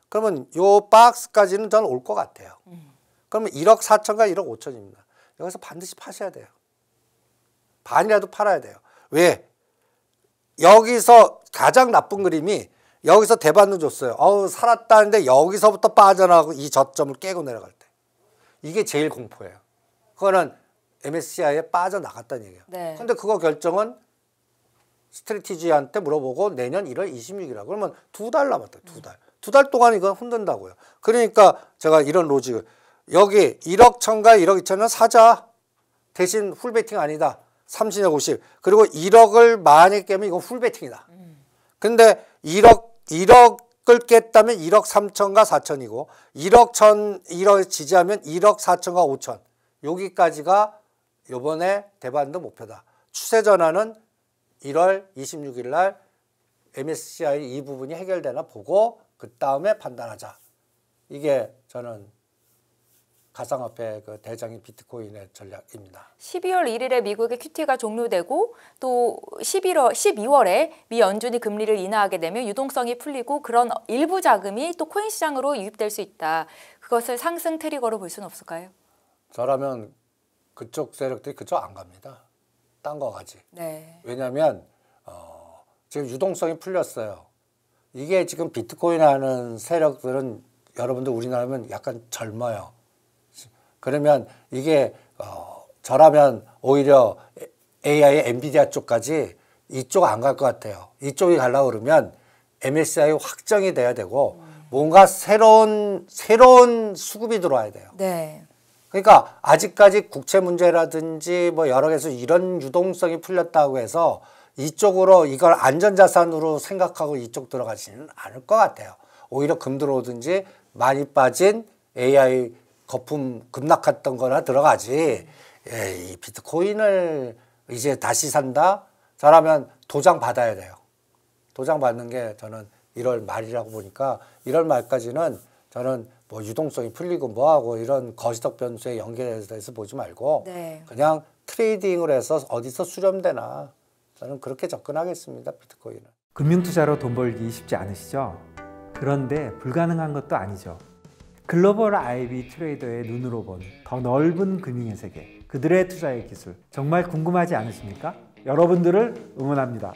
그러면 요 박스까지는 저는 올 것 같아요. 그러면 1억 4천과 1억 5천입니다. 여기서 반드시 파셔야 돼요. 반이라도 팔아야 돼요. 왜? 여기서 가장 나쁜 그림이 여기서 대반등 줬어요. 살았다는데 여기서부터 빠져나가고 이 저점을 깨고 내려갈 때. 이게 제일 공포예요. 그거는 MSCI에 빠져나갔다는 얘기예요. 네. 근데 그거 결정은 스트래티지한테 물어보고 내년 1월 26일이라고. 그러면 2달 남았다. 2달. 2달 동안 이건 흔든다고요. 그러니까 제가 이런 로직을 여기 1억 1000과 1억 2천은 사자. 대신 풀베팅 아니다. 30에 50. 그리고 1억을 만약에 깨면 이건 풀베팅이다. 근데 1억을 깼다면 1억 3천과 4천이고 1억 지지하면 1억 4천과 5천. 여기까지가 이번에 대반등 목표다. 추세 전환은 1월 26일 날 MSCI 이 부분이 해결되나 보고 그 다음에 판단하자. 이게 저는 가상화폐 그 대장인 비트코인의 전략입니다. 12월 1일에 미국의 QT가 종료되고 또 12월에 미 연준이 금리를 인하하게 되면 유동성이 풀리고 그런 일부 자금이 또 코인 시장으로 유입될 수 있다. 그것을 상승 트리거로 볼 수는 없을까요? 저라면 그쪽 세력들이 그쪽 안 갑니다. 딴 거 가지. 네. 왜냐하면 지금 유동성이 풀렸어요. 이게 지금 비트코인 하는 세력들은 여러분들 우리나라면 약간 젊어요. 그러면 이게 저라면 오히려 AI 엔비디아 쪽까지 이쪽 안 갈 것 같아요. 이쪽이 가려고 그러면 MSCI 확정이 돼야 되고 뭔가 새로운 수급이 들어와야 돼요. 네. 그러니까 아직까지 국채 문제라든지 뭐 여러 개에서 이런 유동성이 풀렸다고 해서 이쪽으로 이걸 안전자산으로 생각하고 이쪽 들어가지는 않을 것 같아요. 오히려 금 들어오든지 많이 빠진 AI 거품 급락했던 거나 들어가지. 이 비트코인을 이제 다시 산다? 잘하면 도장 받아야 돼요. 도장 받는 게 저는 1월 말이라고 보니까 1월 말까지는 저는 뭐 유동성이 풀리고 뭐하고 이런 거시적 변수에 연결해서 보지 말고 네. 그냥 트레이딩을 해서 어디서 수렴되나 저는 그렇게 접근하겠습니다. 비트코인은. 금융투자로 돈 벌기 쉽지 않으시죠? 그런데 불가능한 것도 아니죠. 글로벌 IB 트레이더의 눈으로 본 더 넓은 금융의 세계, 그들의 투자의 기술 정말 궁금하지 않으십니까? 여러분들을 응원합니다.